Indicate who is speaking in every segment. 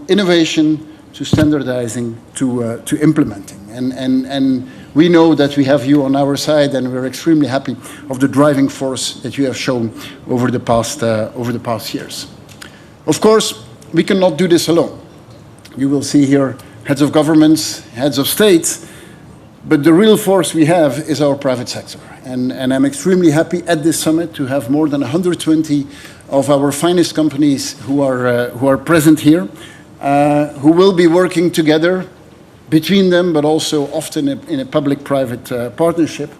Speaker 1: innovation to standardizing to implementing. And we know that we have you on our side, and we're extremely happy of the driving force that you have shown over the past years. Of course, we cannot do this alone. You will see here heads of governments, heads of states, but the real force we have is our private sector. And I'm extremely happy at this summit to have more than 120 of our finest companies who are present here, who will be working together between them, but also often in a public-private partnership,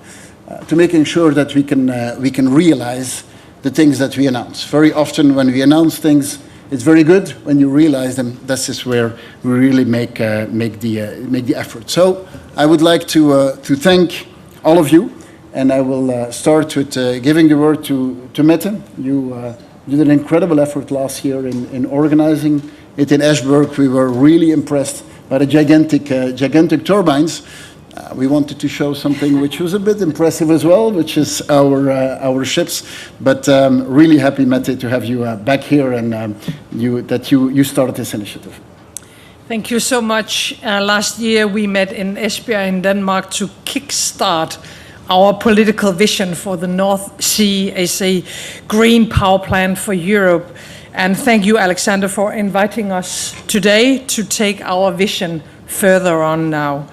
Speaker 1: to making sure that we can realize the things that we announce. Very often when we announce things, it's very good. When you realize them, this is where we really make the effort. So I would like to thank all of you, and I will start with giving the word to Mette. You did an incredible effort last year in organizing it in Ashburg. We were really impressed by the gigantic turbines. We wanted to show something which was a bit impressive as well, which is our ships. But really happy, Mette, to have you back here, and that you started this initiative.
Speaker 2: Thank you so much. Last year we met in Esbjerg in Denmark to kickstart our political vision for the North Sea as a green power plant for Europe. And thank you, Alexander, for inviting us today to take our vision further on now.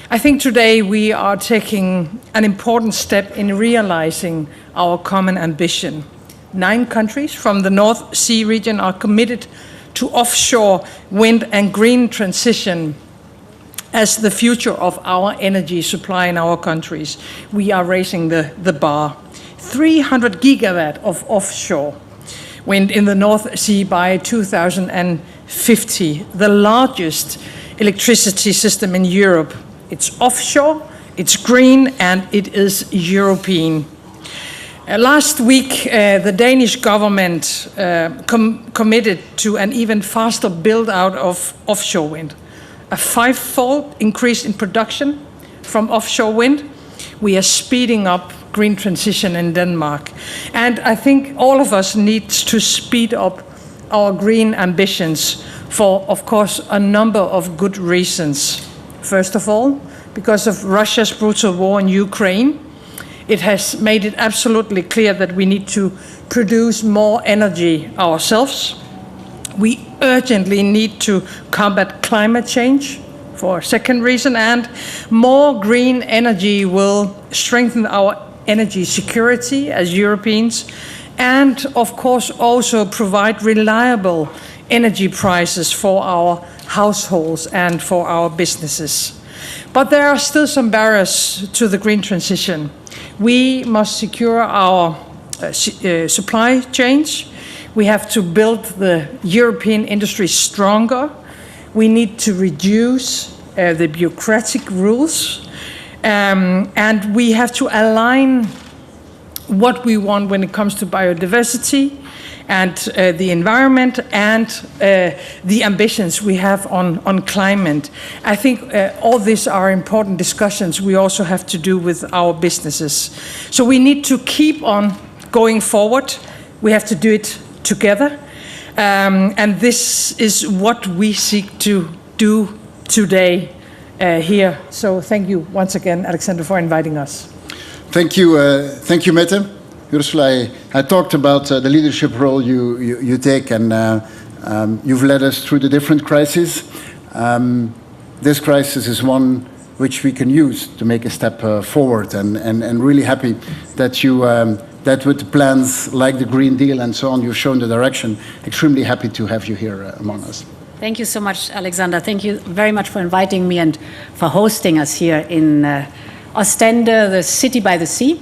Speaker 2: I think today we are taking an important step in realizing our common ambition. 9 countries from the North Sea region are committed to offshore wind and green transition as the future of our energy supply in our countries. We are raising the bar. 300 gigawatt of offshore wind in the North Sea by 2050, the largest electricity system in Europe. It's offshore, it's green, and it is European. Last week, the Danish government committed to an even faster build-out of offshore wind. A 5-fold increase in production from offshore wind. We are speeding up green transition in Denmark. And I think all of us need to speed up our green ambitions for, of course, a number of good reasons. First of all, because of Russia's brutal war in Ukraine, it has made it absolutely clear that we need to produce more energy ourselves. We urgently need to combat climate change for a second reason, and more green energy will strengthen our energy security as Europeans, and of course also provide reliable energy prices for our households and for our businesses. But there are still some barriers to the green transition. We must secure our supply chains. We have to build the European industry stronger. We need to reduce the bureaucratic rules. And we have to align what we want when it comes to biodiversity and the environment and the ambitions we have on climate. I think all these are important discussions we also have to do with our businesses. So we need to keep on going forward. We have to do it together. And this is what we seek to do today here. So thank you once again, Alexander, for inviting us.
Speaker 1: Thank you, Mette. Ursula, I talked about the leadership role you take, and you've led us through the different crises. This crisis is one which we can use to make a step forward, and really happy that you that with plans like the Green Deal and so on, you've shown the direction. Extremely happy to have you here among us.
Speaker 3: Thank you so much, Alexander. Thank you very much for inviting me and for hosting us here in Ostende, the city by the sea.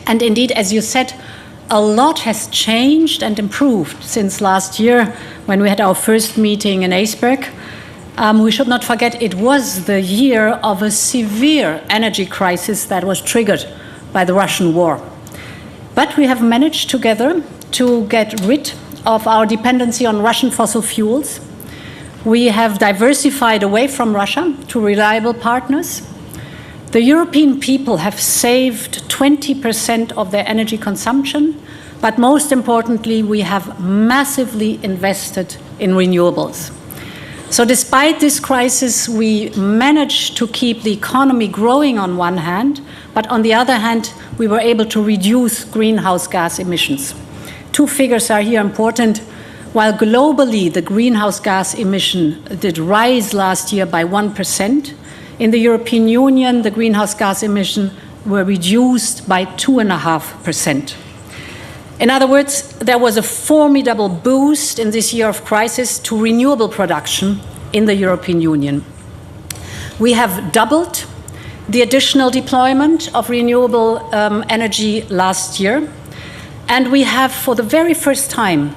Speaker 3: And indeed, as you said, a lot has changed and improved since last year when we had our first meeting in Esbjerg. We should not forget it was the year of a severe energy crisis that was triggered by the Russian war. But we have managed together to get rid of our dependency on Russian fossil fuels. We have diversified away from Russia to reliable partners. The European people have saved 20% of their energy consumption, but most importantly, we have massively invested in renewables. So despite this crisis, we managed to keep the economy growing on one hand, but on the other hand, we were able to reduce greenhouse gas emissions. Two figures are here important. While globally the greenhouse gas emission did rise last year by 1%, in the European Union the greenhouse gas emissions were reduced by 2.5%. In other words, there was a formidable boost in this year of crisis to renewable production in the European Union. We have doubled the additional deployment of renewable energy last year, and we have, for the very first time,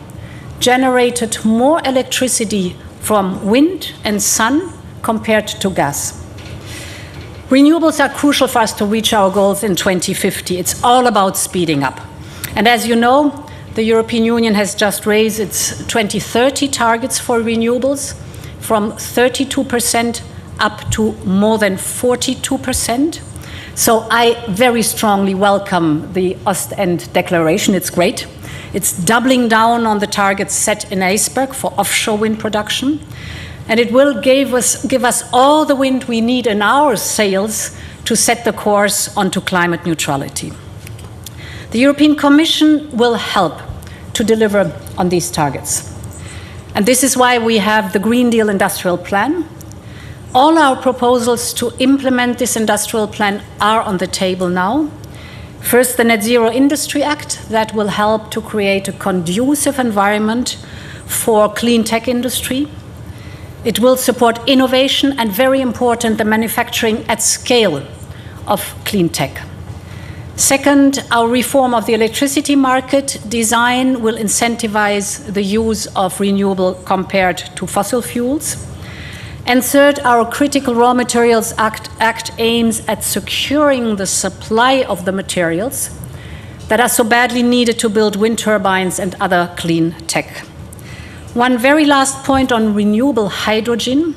Speaker 3: generated more electricity from wind and sun compared to gas. Renewables are crucial for us to reach our goals in 2050. It's all about speeding up. And as you know, the European Union has just raised its 2030 targets for renewables from 32% up to more than 42%. So I very strongly welcome the Ostend Declaration. It's great. It's doubling down on the targets set in Iceberg for offshore wind production. And it will give us all the wind we need in our sails to set the course onto climate neutrality. The European Commission will help to deliver on these targets. And this is why we have the Green Deal Industrial Plan. All our proposals to implement this industrial plan are on the table now. First, the Net Zero Industry Act that will help to create a conducive environment for clean tech industry. It will support innovation and, very important, the manufacturing at scale of clean tech. Second, our reform of the electricity market design will incentivize the use of renewable compared to fossil fuels. And third, our Critical Raw Materials Act aims at securing the supply of the materials that are so badly needed to build wind turbines and other clean tech. One very last point on renewable hydrogen.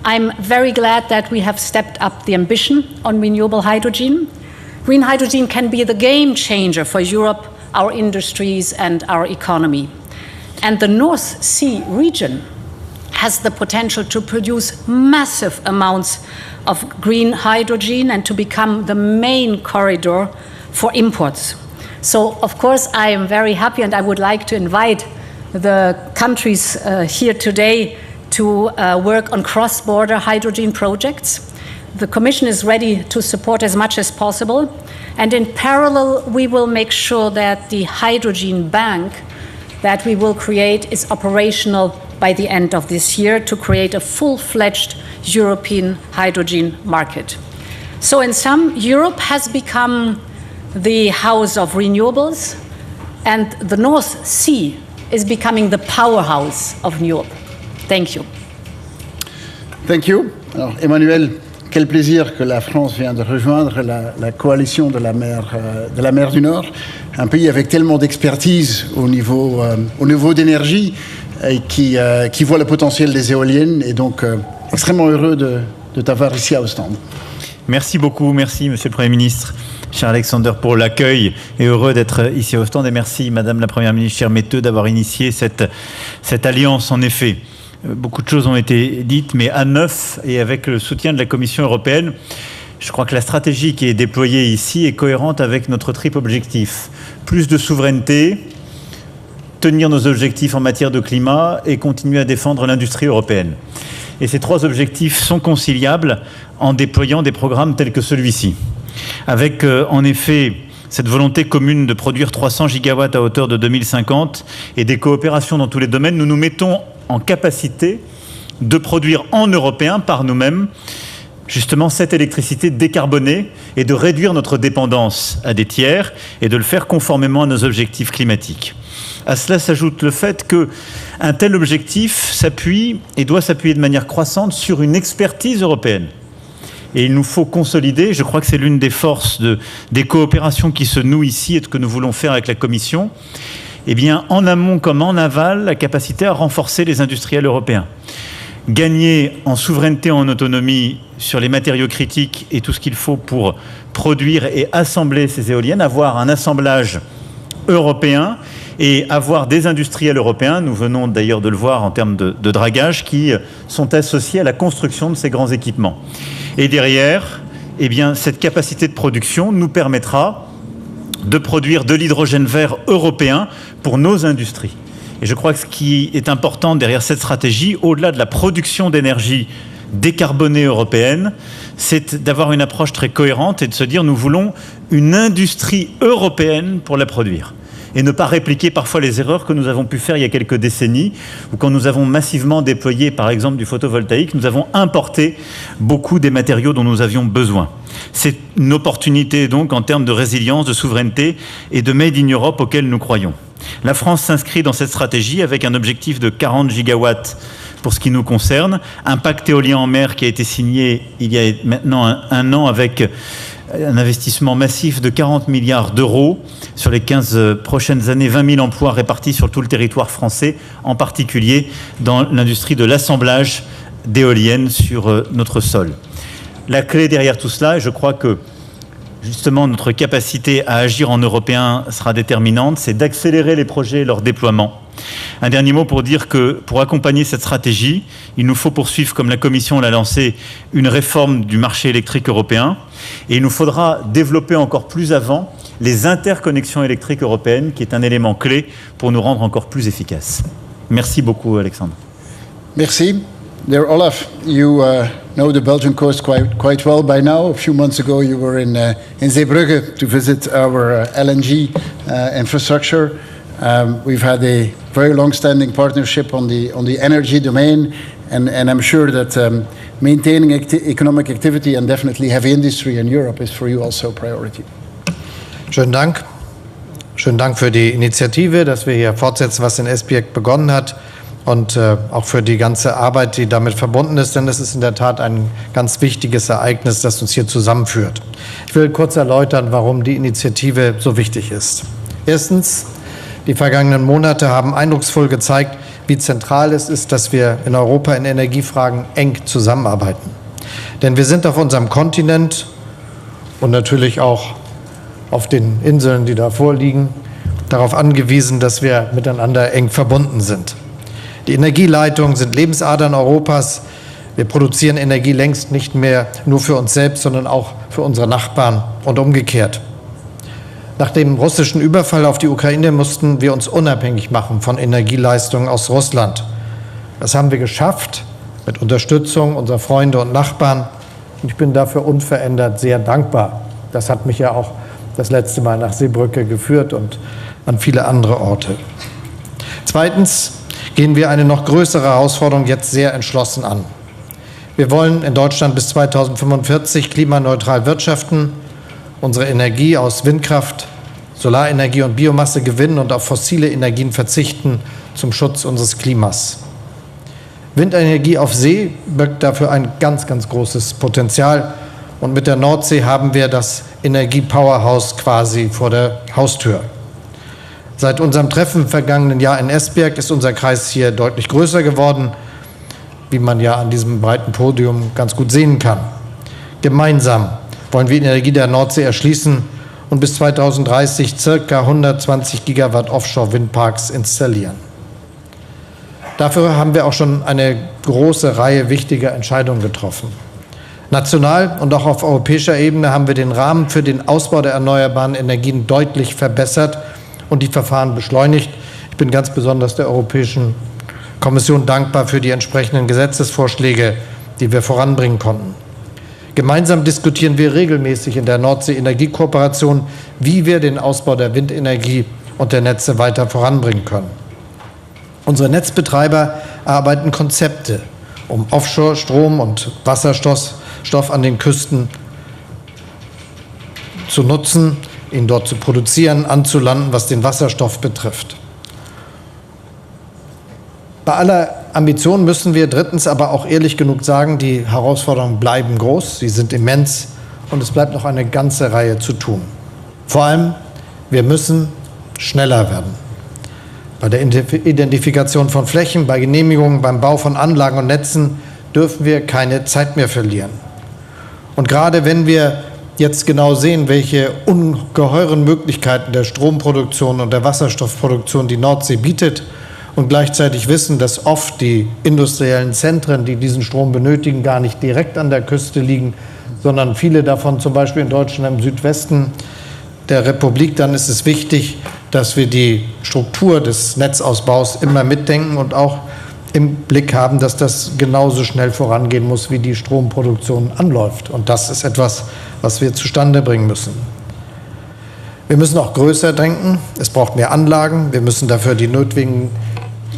Speaker 3: I'm very glad that we have stepped up the ambition on renewable hydrogen. Green hydrogen can be the game changer for Europe, our industries, and our economy. And the North Sea region has the potential to produce massive amounts of green hydrogen and to become the main corridor for imports. So, of course, I am very happy, and I would like to invite the countries here today to work on cross-border hydrogen projects. The Commission is ready to support as much as possible, and in parallel we will make sure that the hydrogen bank that we will create is operational by the end of this year to create a full-fledged European hydrogen market. So in sum, Europe has become the house of renewables, and the North Sea is becoming the powerhouse of Europe. Thank you.
Speaker 1: Thank you. Alors, Emmanuel, quel plaisir que la France vient de rejoindre la coalition de la mer du Nord, un pays avec tellement d'expertise au niveau d'énergie et qui voit le potentiel des éoliennes, et donc extrêmement heureux de t'avoir ici à Ostende.
Speaker 4: Merci beaucoup, merci Monsieur le Premier ministre, cher Alexander, pour l'accueil, et heureux d'être ici à Ostende, et merci Madame la Première ministre, chère Metteux, d'avoir initié cette alliance. En effet, beaucoup de choses ont été dites, mais à neuf et avec le soutien de la Commission européenne, je crois que la stratégie qui est déployée ici est cohérente avec notre triple objectif. Plus de souveraineté, tenir nos objectifs en matière de climat et continuer à défendre l'industrie européenne. Et ces trois objectifs sont conciliables en déployant des programmes tels que celui-ci. Avec en effet cette volonté commune de produire 300 gigawatts à hauteur de 2050 et des coopérations dans tous les domaines, nous nous mettons en capacité de produire en européen par nous-mêmes justement cette électricité décarbonée et de réduire notre dépendance à des tiers et de le faire conformément à nos objectifs climatiques. À cela s'ajoute le fait qu'un tel objectif s'appuie et doit s'appuyer de manière croissante sur une expertise européenne. Et il nous faut consolider, je crois que c'est l'une des forces des coopérations qui se nouent ici et de ce que nous voulons faire avec la Commission, eh bien, en amont comme en aval, la capacité à renforcer les industriels européens. Gagner en souveraineté, en autonomie sur les matériaux critiques et tout ce qu'il faut pour produire et assembler ces éoliennes, avoir un assemblage européen et avoir des industriels européens, nous venons d'ailleurs de le voir en termes de dragage, qui sont associés à la construction de ces grands équipements. Et derrière, eh bien, cette capacité de production nous permettra de produire de l'hydrogène vert européen pour nos industries. Et je crois que ce qui est important derrière cette stratégie, au-delà de la production d'énergie décarbonée européenne, c'est d'avoir une approche très cohérente et de se dire nous voulons une industrie européenne pour la produire. Et ne pas répliquer parfois les erreurs que nous avons pu faire il y a quelques décennies, où quand nous avons massivement déployé par exemple du photovoltaïque, nous avons importé beaucoup des matériaux dont nous avions besoin. C'est une opportunité donc en termes de résilience, de souveraineté et de Made in Europe auquel nous croyons. La France s'inscrit dans cette stratégie avec un objectif de 40 gigawatts pour ce qui nous concerne, un pacte éolien en mer qui a été signé il y a maintenant un an avec un investissement massif de 40 milliards d'euros sur les 15 prochaines années, 20 000 emplois répartis sur tout le territoire français, en particulier dans l'industrie de l'assemblage d'éoliennes sur notre sol. La clé derrière tout cela, et je crois que justement notre capacité à agir en européen sera déterminante, c'est d'accélérer les projets et leur déploiement. Un dernier mot pour dire que pour accompagner cette stratégie, il nous faut poursuivre, comme la Commission l'a lancé, une réforme du marché électrique européen et il nous faudra développer encore plus avant les interconnexions électriques européennes, qui est un élément clé pour nous rendre encore plus efficaces. Merci beaucoup, Alexandre.
Speaker 1: Merci. Dear Olaf, you know the Belgian coast quite well by now. A few months ago you were in Zeebrugge to visit our LNG infrastructure. We've had a very long-standing partnership on the energy domain, and I'm sure that maintaining economic activity and definitely heavy industry in Europe is for you also a priority.
Speaker 5: Schönen Dank. Schönen Dank für die Initiative, dass wir hier fortsetzen, was in Esbjerg begonnen hat, und auch für die ganze Arbeit, die damit verbunden ist, denn es ist in der Tat ein ganz wichtiges Ereignis, das uns hier zusammenführt. Ich will kurz erläutern, warum die Initiative so wichtig ist. Erstens, die vergangenen Monate haben eindrucksvoll gezeigt, wie zentral es ist, dass wir in Europa in Energiefragen eng zusammenarbeiten. Denn wir sind auf unserem Kontinent und natürlich auch auf den Inseln, die da vorliegen, darauf angewiesen, dass wir miteinander eng verbunden sind. Die Energieleitungen sind Lebensadern Europas. Wir produzieren Energie längst nicht mehr nur für uns selbst, sondern auch für unsere Nachbarn und umgekehrt. Nach dem russischen Überfall auf die Ukraine mussten wir uns unabhängig machen von Energieleistungen aus Russland. Das haben wir geschafft mit Unterstützung unserer Freunde und Nachbarn. Und ich bin dafür unverändert sehr dankbar. Das hat mich ja auch das letzte Mal nach Zeebrugge geführt und an viele andere Orte. Zweitens gehen wir eine noch größere Herausforderung jetzt sehr entschlossen an. Wir wollen in Deutschland bis 2045 klimaneutral wirtschaften, unsere Energie aus Windkraft, Solarenergie und Biomasse gewinnen und auf fossile Energien verzichten zum Schutz unseres Klimas. Windenergie auf See birgt dafür ein ganz, ganz großes Potenzial. Und mit der Nordsee haben wir das Energie-Powerhouse quasi vor der Haustür. Seit unserem Treffen im vergangenen Jahr in Esbjerg ist unser Kreis hier deutlich größer geworden, wie man ja an diesem breiten Podium ganz gut sehen kann. Gemeinsam wollen wir die Energie der Nordsee erschließen und bis 2030 ca. 120 Gigawatt Offshore-Windparks installieren. Dafür haben wir auch schon eine große Reihe wichtiger Entscheidungen getroffen. National und auch auf europäischer Ebene haben wir den Rahmen für den Ausbau der erneuerbaren Energien deutlich verbessert und die Verfahren beschleunigt. Ich bin ganz besonders der Europäischen Kommission dankbar für die entsprechenden Gesetzesvorschläge, die wir voranbringen konnten. Gemeinsam diskutieren wir regelmäßig in der Nordsee-Energiekooperation, wie wir den Ausbau der Windenergie und der Netze weiter voranbringen können. Unsere Netzbetreiber erarbeiten Konzepte, um Offshore-Strom und Wasserstoff an den Küsten zu nutzen, ihn dort zu produzieren, anzulanden, was den Wasserstoff betrifft. Bei aller Ambition müssen wir drittens aber auch ehrlich genug sagen, die Herausforderungen bleiben groß, sie sind immens und es bleibt noch eine ganze Reihe zu tun. Vor allem, wir müssen schneller werden. Bei der Identifikation von Flächen, bei Genehmigungen, beim Bau von Anlagen und Netzen dürfen wir keine Zeit mehr verlieren. Und gerade wenn wir jetzt genau sehen, welche ungeheuren Möglichkeiten der Stromproduktion und der Wasserstoffproduktion die Nordsee bietet und gleichzeitig wissen, dass oft die industriellen Zentren, die diesen Strom benötigen, gar nicht direkt an der Küste liegen, sondern viele davon zum Beispiel in Deutschland im Südwesten der Republik, dann ist es wichtig, dass wir die Struktur des Netzausbaus immer mitdenken und auch im Blick haben, dass das genauso schnell vorangehen muss, wie die Stromproduktion anläuft. Und das ist etwas, was wir zustande bringen müssen. Wir müssen auch größer denken. Es braucht mehr Anlagen. Wir müssen dafür die nötigen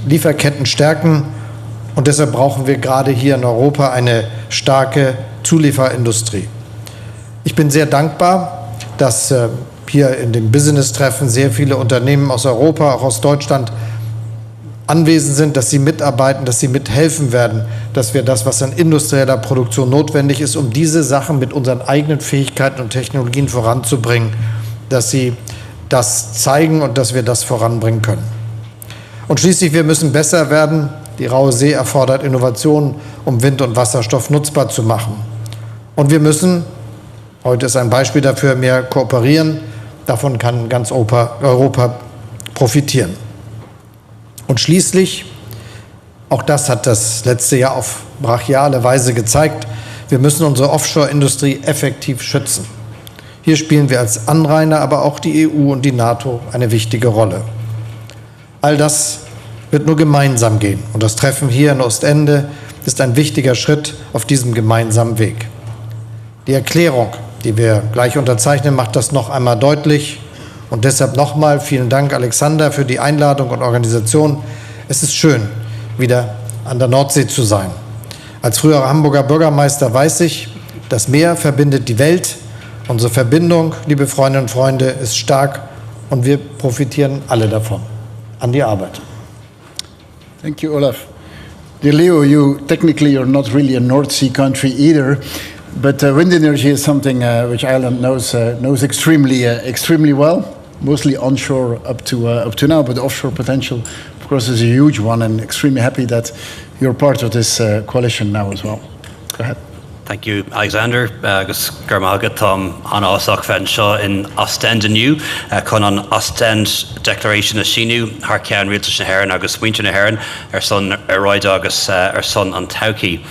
Speaker 5: Lieferketten stärken. Und deshalb brauchen wir gerade hier in Europa eine starke Zulieferindustrie. Ich bin sehr dankbar, dass hier in dem Business-Treffen sehr viele Unternehmen aus Europa, auch aus Deutschland, anwesend sind, dass sie mitarbeiten, dass sie mithelfen werden, dass wir das, was an industrieller Produktion notwendig ist, um diese Sachen mit unseren eigenen Fähigkeiten und Technologien voranzubringen, dass sie das zeigen und dass wir das voranbringen können. Und schließlich, wir müssen besser werden. Die Raue See erfordert Innovationen, um Wind und Wasserstoff nutzbar zu machen. Und wir müssen, heute ist ein Beispiel dafür, mehr kooperieren. Davon kann ganz Europa profitieren. Und schließlich, auch das hat das letzte Jahr auf brachiale Weise gezeigt, wir müssen unsere Offshore-Industrie effektiv schützen. Hier spielen wir als Anrainer, aber auch die EU und die NATO eine wichtige Rolle. All das wird nur gemeinsam gehen. Und das Treffen hier in Ostende ist ein wichtiger Schritt auf diesem gemeinsamen Weg. Die Erklärung, die wir gleich unterzeichnen, macht das noch einmal deutlich. Und deshalb nochmal vielen Dank, Alexander, für die Einladung und Organisation. Es ist schön, wieder an der Nordsee zu sein. Als früherer Hamburger Bürgermeister weiß ich, das Meer verbindet die Welt. Unsere Verbindung, liebe Freundinnen und Freunde, ist stark und wir profitieren alle davon. An die Arbeit.
Speaker 1: Thank you, Olaf. Dear Leo, you're not really a North Sea country either. But wind energy is something which Ireland knows extremely well, mostly onshore up to now, but the offshore potential, of course, is a huge one, and extremely happy that you're part of this coalition now as well. Go ahead.
Speaker 6: Thank you, Alexander. Agus Garmaga Tom an Osach Fenshaw in Ostend anew, con an Ostend Declaration of Shinu, Harkian Realtus Heron, Agus Winter Heron, our son Royd Agus, our son on Tauki.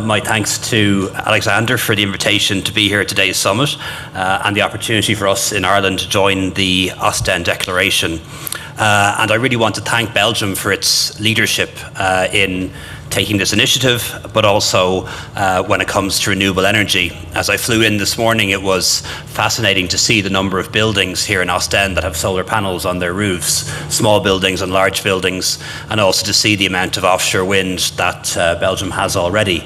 Speaker 6: My thanks to Alexander for the invitation to be here at today's summit and the opportunity for us in Ireland to join the Ostend Declaration. And I really want to thank Belgium for its leadership in taking this initiative, but also when it comes to renewable energy. As I flew in this morning, it was fascinating to see the number of buildings here in Ostend that have solar panels on their roofs, small buildings and large buildings, and also to see the amount of offshore wind that Belgium has already.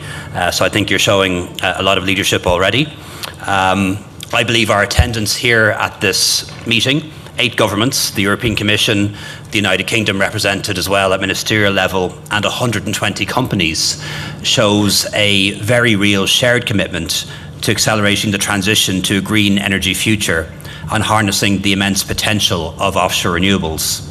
Speaker 6: So I think you're showing a lot of leadership already. I believe our attendance here at this meeting, 8 governments, the European Commission, the United Kingdom represented as well at ministerial level, and 120 companies, shows a very real shared commitment to accelerating the transition to a green energy future and harnessing the immense potential of offshore renewables.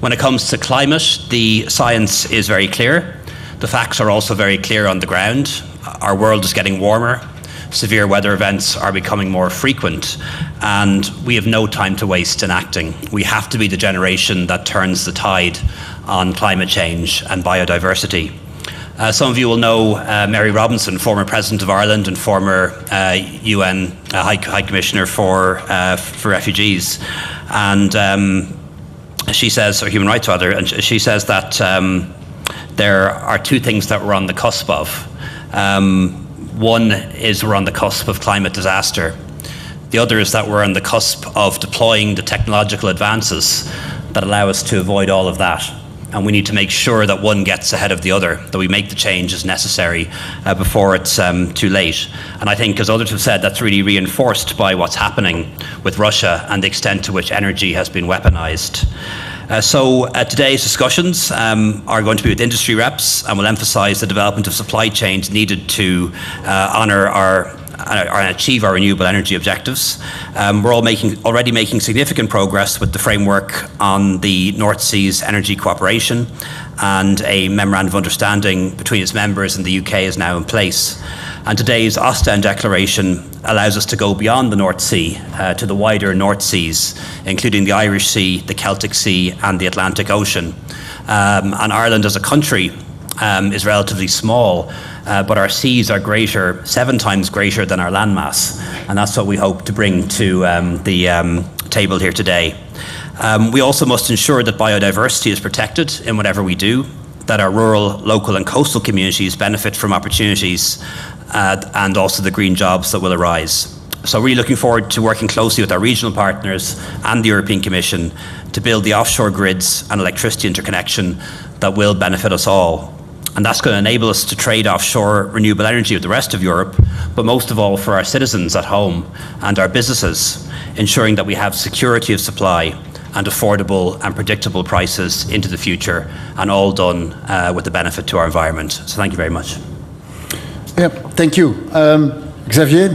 Speaker 6: When it comes to climate, the science is very clear. The facts are also very clear on the ground. Our world is getting warmer. Severe weather events are becoming more frequent, and we have no time to waste in acting. We have to be the generation that turns the tide on climate change and biodiversity. Some of you will know Mary Robinson, former President of Ireland and former UN High Commissioner for Refugees, and she says, or human rights rather, and she says that there are 2 things that we're on the cusp of. One is we're on the cusp of climate disaster. The other is that we're on the cusp of deploying the technological advances that allow us to avoid all of that. And we need to make sure that one gets ahead of the other, that we make the changes necessary before it's too late. And I think, as others have said, that's really reinforced by what's happening with Russia and the extent to which energy has been weaponized. So today's discussions are going to be with industry reps, and will emphasise the development of supply chains needed to honour and achieve our renewable energy objectives. We're already making significant progress with the framework on the North Seas Energy Cooperation, and a memorandum of understanding between its members and the UK is now in place. And today's Ostend Declaration allows us to go beyond the North Sea to the wider North Seas, including the Irish Sea, the Celtic Sea and the Atlantic Ocean. And Ireland as a country is relatively small, but our seas are greater, 7 times greater than our landmass, and that's what we hope to bring to the table here today. We also must ensure that biodiversity is protected in whatever we do, that our rural, local and coastal communities benefit from opportunities and also the green jobs that will arise. So really looking forward to working closely with our regional partners and the European Commission to build the offshore grids and electricity interconnection that will benefit us all. And that's going to enable us to trade offshore renewable energy with the rest of Europe, but most of all for our citizens at home and our businesses, ensuring that we have security of supply and affordable and predictable prices into the future, and all done with the benefit to our environment. So thank you very much.
Speaker 1: Yeah, thank you. Xavier,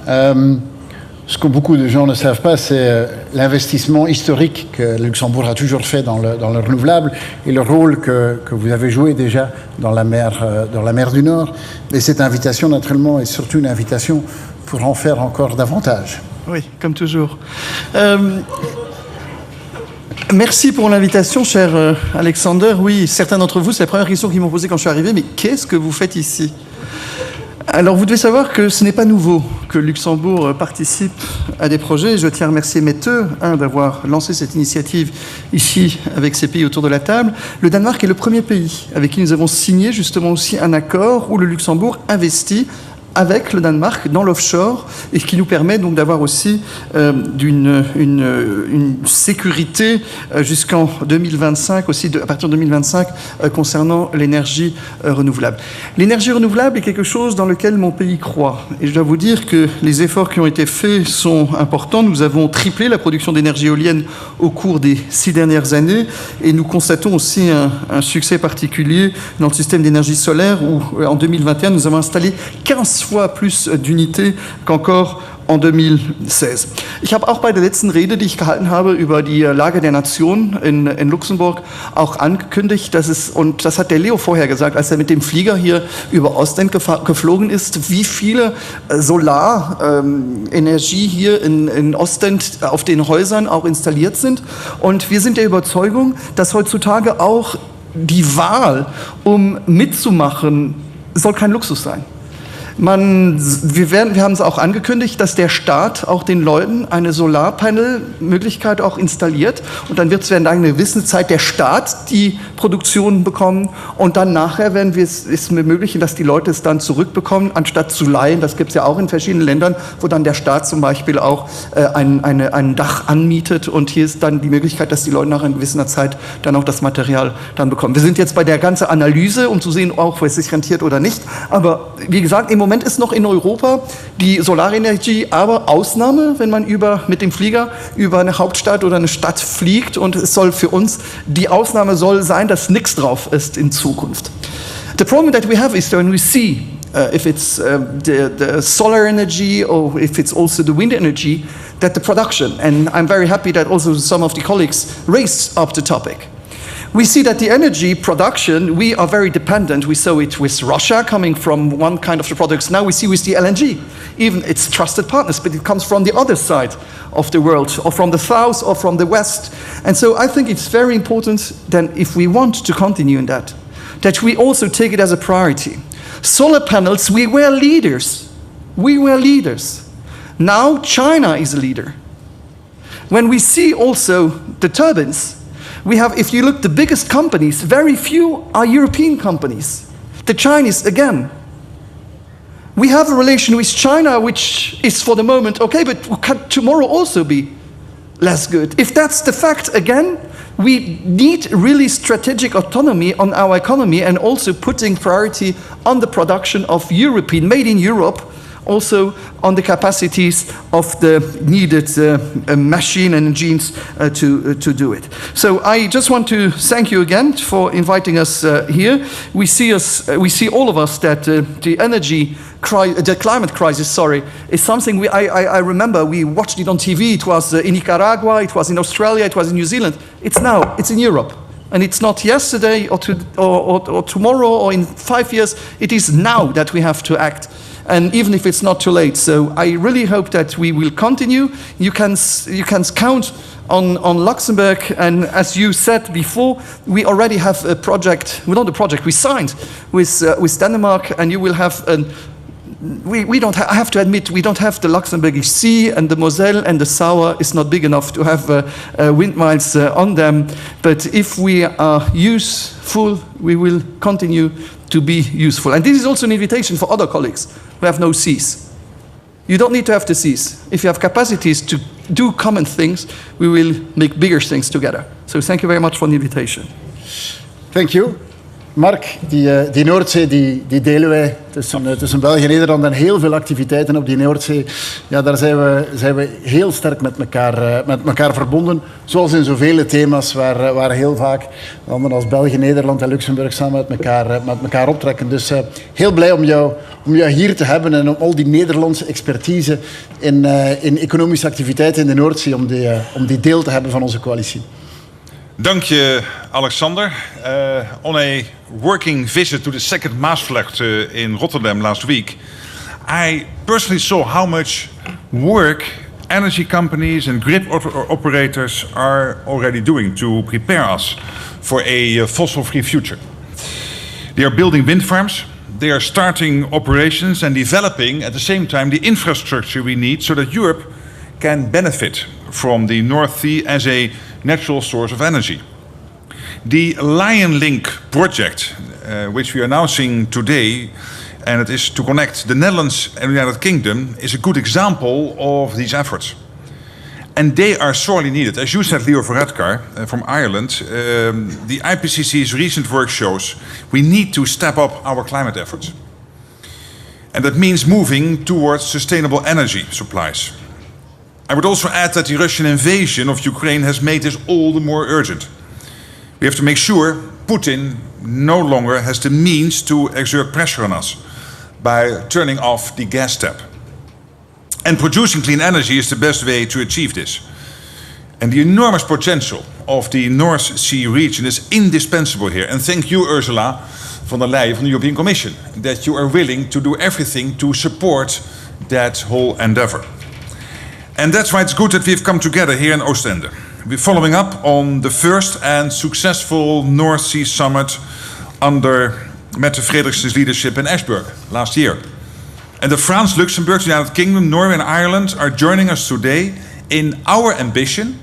Speaker 1: ce que beaucoup de gens ne savent pas, c'est l'investissement historique que le Luxembourg a toujours fait dans le renouvelable et le rôle que vous avez joué déjà dans la mer du Nord. Et cette invitation, naturellement, est surtout une invitation pour en faire encore davantage.
Speaker 7: Oui, comme toujours. Merci pour l'invitation, cher Alexander. Oui, certains d'entre vous, c'est la première question qu'ils m'ont posée quand je suis arrivé, mais qu'est-ce que vous faites ici ? Alors, vous devez savoir que ce n'est pas nouveau que Luxembourg participe à des projets. Je tiens à remercier Mette d'avoir lancé cette initiative ici avec ces pays autour de la table. Le Danemark est le premier pays avec qui nous avons signé justement aussi un accord où le Luxembourg investit avec le Danemark dans l'offshore et qui nous permet donc d'avoir aussi une sécurité jusqu'en 2025, aussi à partir de 2025 concernant l'énergie renouvelable. L'énergie renouvelable est quelque chose dans lequel mon pays croit. Et je dois vous dire que les efforts qui ont été faits sont importants. Nous avons triplé la production d'énergie éolienne au cours des 6 dernières années et nous constatons aussi un succès particulier dans le système d'énergie solaire où en 2021 nous avons installé 15 fois plus d'unités qu'encore en 2016. Ich habe auch bei der letzten Rede, die ich gehalten habe über die Lage der Nation in Luxemburg, auch angekündigt, dass es, und das hat der Leo vorher gesagt, als er mit dem Flieger hier über Ostend geflogen ist, wie viele Solarenergie hier in Ostend auf den Häusern auch installiert sind. Und wir sind der Überzeugung, dass heutzutage auch die Wahl, um mitzumachen, soll kein Luxus sein. Wir haben es auch angekündigt, dass der Staat auch den Leuten eine Solarpanel-Möglichkeit auch installiert und dann wird es während einer gewissen Zeit der Staat die Produktion bekommen und dann nachher werden wir es ermöglichen, dass die Leute es dann zurückbekommen, anstatt zu leihen. Das gibt es ja auch in verschiedenen Ländern, wo dann der Staat zum Beispiel auch ein Dach anmietet und hier ist dann die Möglichkeit, dass die Leute nach einer gewissen Zeit dann auch das Material dann bekommen. Wir sind jetzt bei der ganzen Analyse, um zu sehen, auch, wo es sich rentiert oder nicht, aber wie gesagt, im Moment ist noch in Europa die Solarenergie aber Ausnahme, wenn man mit dem Flieger über eine Hauptstadt oder eine Stadt fliegt und es soll für uns, die Ausnahme soll sein, dass nichts drauf ist in Zukunft. The problem that we have is when we see if it's the solar energy or if it's also the wind energy, that the production, and I'm very happy that also some of the colleagues raised up the topic. We see that the energy production, we are very dependent. We saw it with Russia coming from one kind of the products. Now we see with the LNG, even it's trusted partners, but it comes from the other side of the world, or from the south or from the west. And so I think it's very important that if we want to continue in that we also take it as a priority. Solar panels, we were leaders. We were leaders. Now China is a leader. When we see also the turbines, we have, if you look, the biggest companies, very few are European companies. The Chinese, again. We have a relation with China which is for the moment okay, but can tomorrow also be less good. If that's the fact, again, we need really strategic autonomy on our economy and also putting priority on the production of European, made in Europe, also on the capacities of the needed machine and engines to do it. So I just want to thank you again for inviting us here. We see all of us that the climate crisis, is something I remember we watched it on TV. It was in Nicaragua, it was in Australia, it was in New Zealand. It's in Europe. And it's not yesterday or tomorrow or in 5 years. It is now that we have to act. and even if it's not too late. So I really hope that we will continue. You can count on Luxembourg, and as you said before, we already have a project, well, not a project, we signed with Denmark, and you will have we don't I have to admit, we don't have the Luxembourgish Sea, and the Moselle and the Sauer is not big enough to have windmills on them. But if we are useful, we will continue to be useful. And this is also an invitation for other colleagues who have no seas. You don't need to have the seas. If you have capacities to do common things, we will make bigger things together. So thank you very much for the invitation.
Speaker 1: Thank you. Mark, die Noordzee die delen wij tussen België en Nederland en heel veel activiteiten op die Noordzee. Ja, daar zijn we heel sterk met elkaar verbonden. Zoals in zoveel thema's waar heel vaak landen als België, Nederland en Luxemburg samen met elkaar optrekken. Dus heel blij om jou hier te hebben en om al die Nederlandse expertise in economische activiteiten in de Noordzee, om die deel te hebben van onze coalitie.
Speaker 8: Dank je, Alexander. On a working visit to the second Maasvlakte in Rotterdam last week, I personally saw how much work energy companies and grid operators are already doing to prepare us for a fossil-free future. They are building wind farms, they are starting operations and developing at the same time the infrastructure we need so that Europe can benefit from the North Sea as a natural source of energy. The Lion Link project, which we are announcing today, and it is to connect the Netherlands and the United Kingdom, is a good example of these efforts. And they are sorely needed. As you said, Leo Varadkar from Ireland, the IPCC's recent work shows we need to step up our climate efforts. And that means moving towards sustainable energy supplies. I would also add that the Russian invasion of Ukraine has made this all the more urgent. We have to make sure Putin no longer has the means to exert pressure on us by turning off the gas tap. And producing clean energy is the best way to achieve this. And the enormous potential of the North Sea region is indispensable here. And thank you, Ursula von der Leyen from the European Commission, that you are willing to do everything to support that whole endeavor. And that's why it's good that we've come together here in Oostende. We're following up on the first and successful North Sea Summit under Mette Frederiksen's leadership in Ashburg last year. And the France, Luxembourg, the United Kingdom, Norway and Ireland are joining us today in our ambition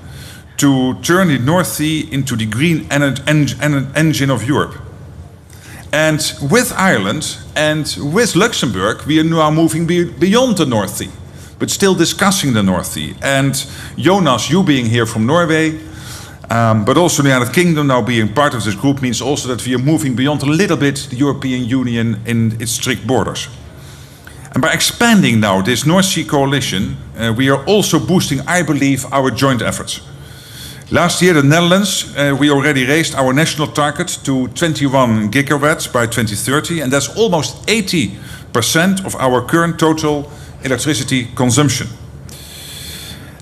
Speaker 8: to turn the North Sea into the green engine of Europe. And with Ireland and with Luxembourg, we are now moving beyond the North Sea, but still discussing the North Sea. And Jonas, you being here from Norway, but also the United Kingdom now being part of this group means also that we are moving beyond a little bit the European Union in its strict borders. And by expanding now this North Sea coalition, we are also boosting, I believe, our joint efforts. Last year, the Netherlands, we already raised our national target to 21 gigawatts by 2030, and that's almost 80% of our current total electricity consumption.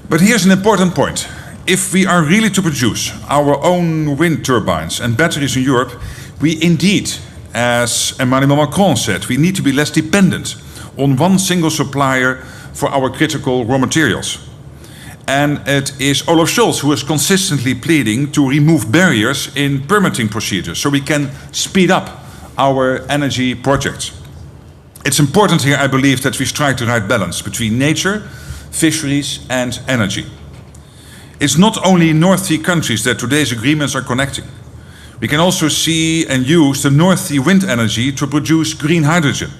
Speaker 8: But here's an important point. If we are really to produce our own wind turbines and batteries in Europe, we indeed, as Emmanuel Macron said, we need to be less dependent on one single supplier for our critical raw materials. And it is Olaf Scholz who is consistently pleading to remove barriers in permitting procedures so we can speed up our energy projects. It's important here, I believe, that we strike the right balance between nature, fisheries and energy. It's not only North Sea countries that today's agreements are connecting. We can also see and use the North Sea wind energy to produce green hydrogen,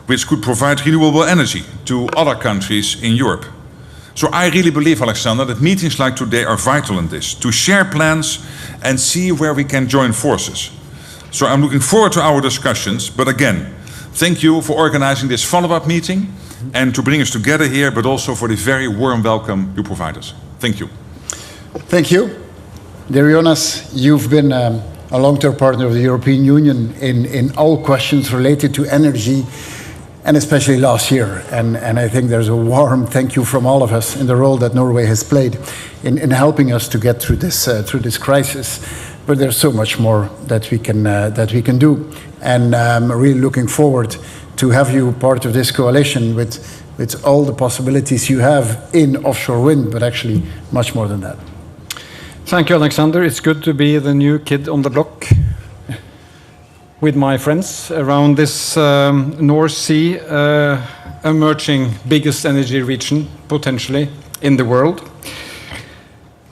Speaker 8: which could provide renewable energy to other countries in Europe. So I really believe, Alexander, that meetings like today are vital in this, to share plans and see where we can join forces. So I'm looking forward to our discussions, but again, thank you for organizing this follow-up meeting and to bring us together here, but also for the very warm welcome you provide us. Thank you.
Speaker 1: Thank you. Dear Jonas, you've been a long-term partner of the European Union in all questions related to energy, and especially last year. And I think there's a warm thank you from all of us in the role that Norway has played in helping us to get through this crisis. But there's so much more that we can do. And I'm really looking forward to have you part of this coalition with all the possibilities you have in offshore wind, but actually much more than that.
Speaker 9: Thank you, Alexander. It's good to be the new kid on the block with my friends around this North Sea emerging biggest energy region potentially in the world.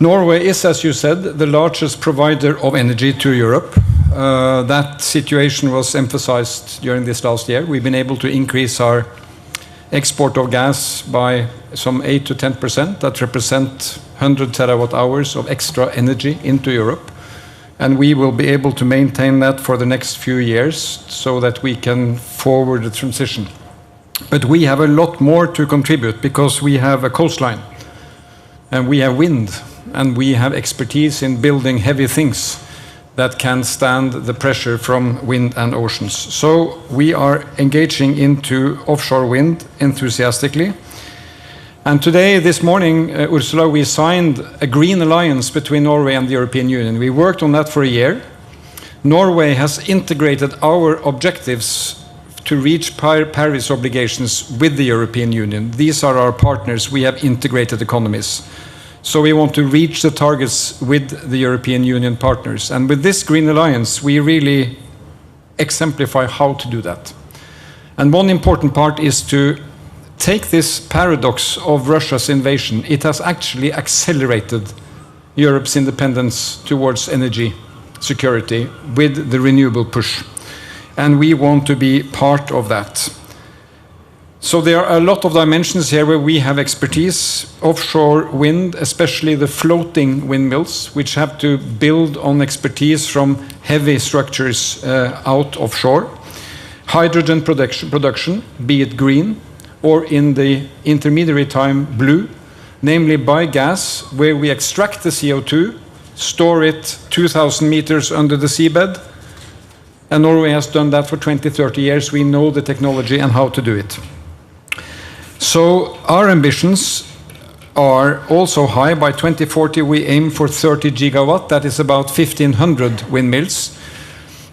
Speaker 9: Norway is, as you said, the largest provider of energy to Europe. That situation was emphasized during this last year. We've been able to increase our export of gas by some 8 to 10%. That represents 100 terawatt hours of extra energy into Europe. And we will be able to maintain that for the next few years so that we can forward the transition. But we have a lot more to contribute because we have a coastline and we have wind and we have expertise in building heavy things that can stand the pressure from wind and oceans. So we are engaging into offshore wind enthusiastically. And today, this morning, Ursula, we signed a green alliance between Norway and the European Union. We worked on that for a year. Norway has integrated our objectives to reach Paris obligations with the European Union. These are our partners. We have integrated economies. So we want to reach the targets with the European Union partners. And with this green alliance, we really exemplify how to do that. And one important part is to take this paradox of Russia's invasion. It has actually accelerated Europe's independence towards energy security with the renewable push. And we want to be part of that. So there are a lot of dimensions here where we have expertise. Offshore wind, especially the floating windmills, which have to build on expertise from heavy structures out offshore. Hydrogen production, be it green, or in the intermediary time blue, namely by gas, where we extract the CO2, store it 2,000 meters under the seabed, and Norway has done that for 20, 30 years. We know the technology and how to do it. So our ambitions are also high. By 2040, we aim for 30 gigawatt. That is about 1,500 windmills.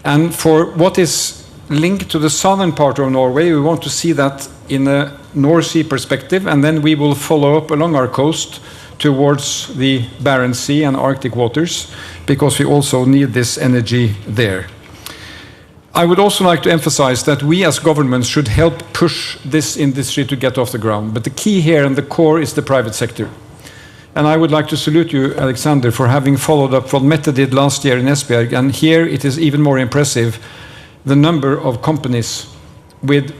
Speaker 9: And for what is linked to the southern part of Norway, we want to see that in a North Sea perspective, and then we will follow up along our coast towards the Barents Sea and Arctic waters, because we also need this energy there. I would also like to emphasize that we as governments should help push this industry to get off the ground. But the key here and the core is the private sector. And I would like to salute you, Alexander, for having followed up what Mette did last year in Esbjerg. And here it is even more impressive, the number of companies with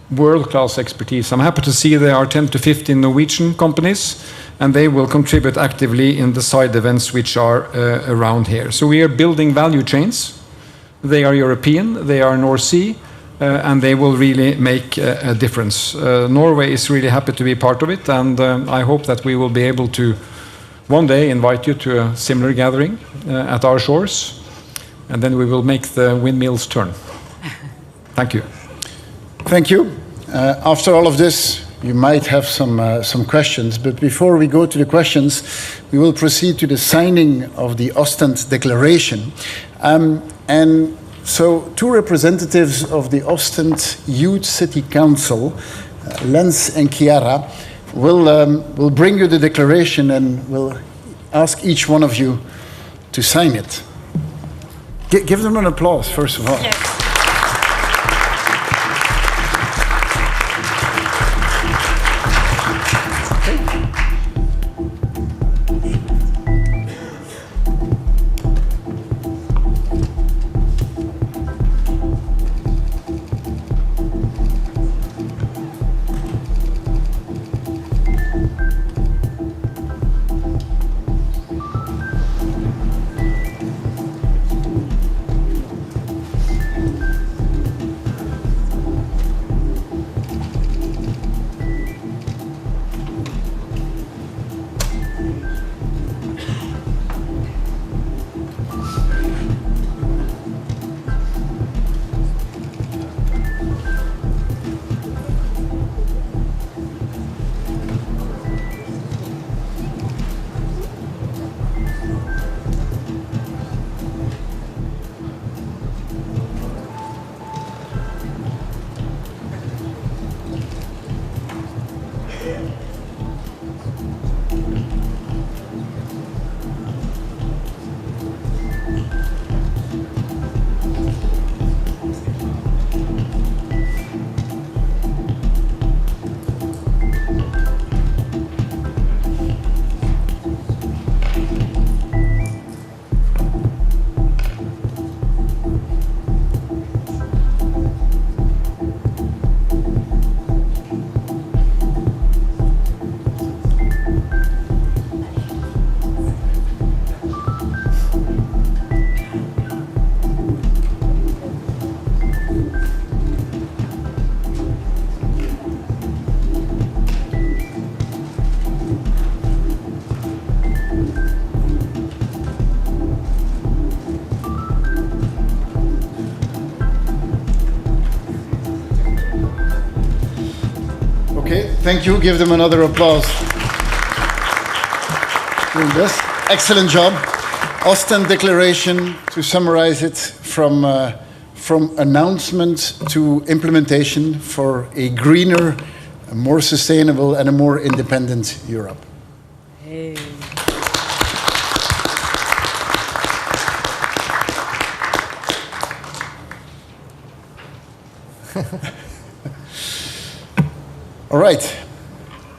Speaker 9: world-class expertise. I'm happy to see there are 10 to 15 Norwegian companies, and they will contribute actively in the side events which are around here. So we are building value chains. They are European, they are North Sea, and they will really make a difference. Norway is really happy to be part of it, and I hope that we will be able to one day invite you to a similar gathering at our shores, and then we will make the windmills turn. Thank you.
Speaker 1: Thank you. After all of this, you might have some questions, but before we go to the questions, we will proceed to the signing of the Ostend Declaration. And so two representatives of the Ostend Youth City Council, Lens and Chiara, will bring you the declaration and will ask each one of you to sign it. Give them an applause, first of all. Yes. Okay, thank you. Give them another applause. Doing this. Excellent job. Ostend Declaration, to summarize it, from announcement to implementation for a greener, a more sustainable, and a more independent Europe.
Speaker 2: Hey.
Speaker 1: All right.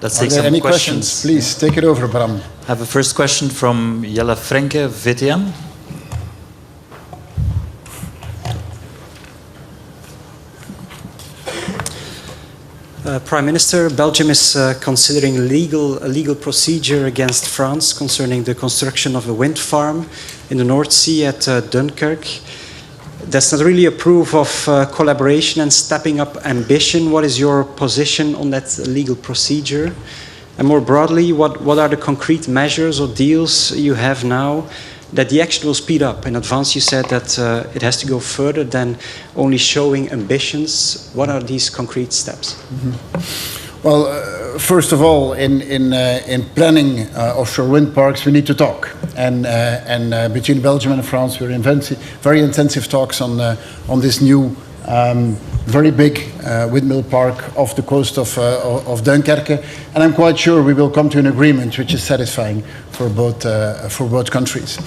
Speaker 10: Let's
Speaker 1: Are
Speaker 10: take
Speaker 1: there
Speaker 10: some
Speaker 1: any
Speaker 10: questions.
Speaker 1: Please take it over, Bram.
Speaker 10: I have a first question from Jelle Frenke, VTM.
Speaker 11: Prime Minister, Belgium is considering a legal procedure against France concerning the construction of a wind farm in the North Sea at Dunkirk. That's not really a proof of collaboration and stepping up ambition. What is your position on that legal procedure? And more broadly, what are the concrete measures or deals you have now that the action will speed up? In advance, you said that it has to go further than only showing ambitions. What are these concrete steps?
Speaker 1: Mm-hmm. Well, first of all, in planning offshore wind parks, we need to talk. And between Belgium and France, we're in very intensive talks on this new very big windmill park off the coast of Dunkirk. And I'm quite sure we will come to an agreement which is satisfying for both countries.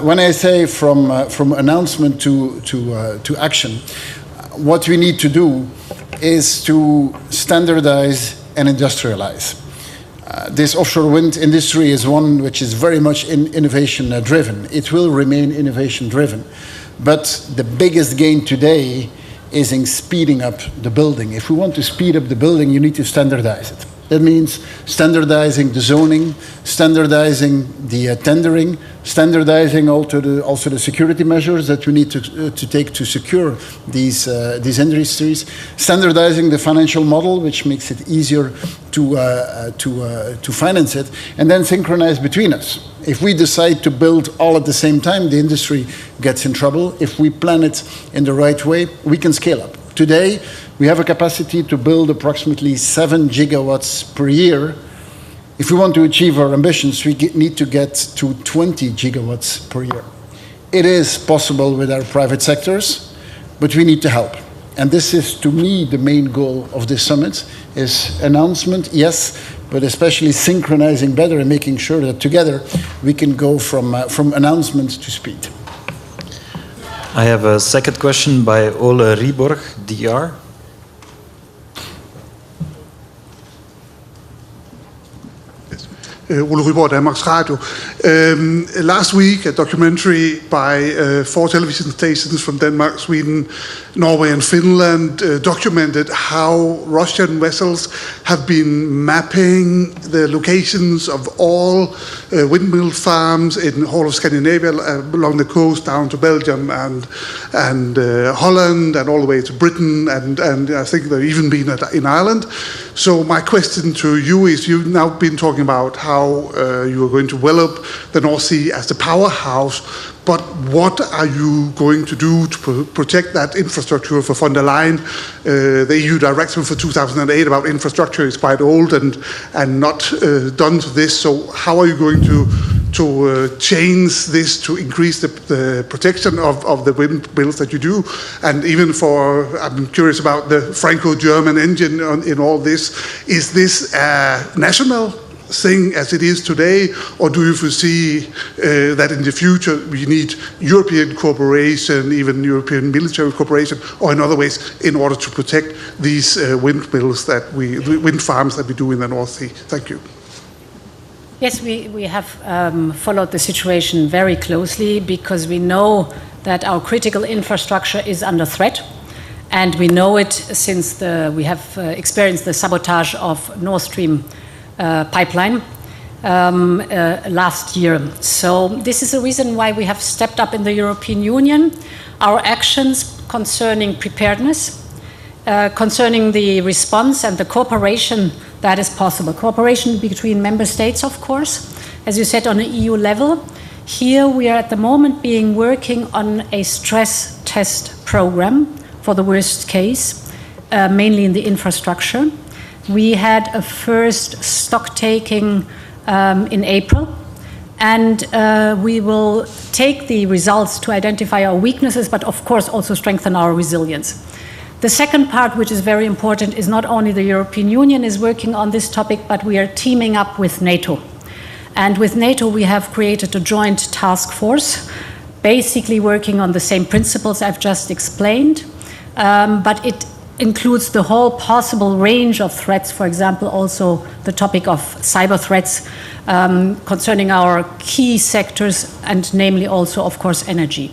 Speaker 1: When I say from announcement to action, what we need to do is to standardize and industrialize. This offshore wind industry is one which is very much innovation driven. It will remain innovation driven. But the biggest gain today is in speeding up the building. If we want to speed up the building, you need to standardize it. That means standardizing the zoning, standardizing the tendering, standardizing also the security measures that we need to take to secure these industries, standardizing the financial model, which makes it easier to finance it, and then synchronize between us. If we decide to build all at the same time, the industry gets in trouble. If we plan it in the right way, we can scale up. Today, we have a capacity to build approximately 7 gigawatts per year. If we want to achieve our ambitions, we need to get to 20 gigawatts per year. It is possible with our private sectors, but we need to help. And this is, to me, the main goal of this summit, is announcement, yes, but especially synchronizing better and making sure that together we can go from announcement to speed.
Speaker 10: I have a second question by Ole Rieborg, DR.
Speaker 12: Ole Ryborg, Danmarks Radio. Last week, a documentary by 4 television stations from Denmark, Sweden, Norway and Finland documented how Russian vessels have been mapping the locations of all windmill farms in the whole of Scandinavia, along the coast down to Belgium and Holland and all the way to Britain, and I think they've even been in Ireland. So my question to you is, you've now been talking about how you are going to develop the North Sea as the powerhouse, but what are you going to do to protect that infrastructure? For von der Leyen, the EU directive for 2008 about infrastructure is quite old and not done to this. So how are you going to change this to increase the protection of the windmills that you do? And even I'm curious about the Franco-German engine in all this. Is this a national thing as it is today, or do you foresee that in the future we need European cooperation, even European military cooperation, or in other ways, in order to protect these wind farms that we do in the North Sea? Thank you.
Speaker 3: Yes, we have followed the situation very closely because we know that our critical infrastructure is under threat. And we know it since we have experienced the sabotage of Nord Stream pipeline last year. So this is the reason why we have stepped up in the European Union our actions concerning preparedness, concerning the response and the cooperation that is possible. Cooperation between member states, of course, as you said, on an EU level. Here we are at the moment working on a stress test program for the worst case, mainly in the infrastructure. We had a first stock taking in April, and we will take the results to identify our weaknesses, but of course also strengthen our resilience. The second part, which is very important, is not only the European Union is working on this topic, but we are teaming up with NATO. And with NATO, we have created a joint task force, basically working on the same principles I've just explained, but it includes the whole possible range of threats, for example, also the topic of cyber threats concerning our key sectors, and namely also, of course, energy.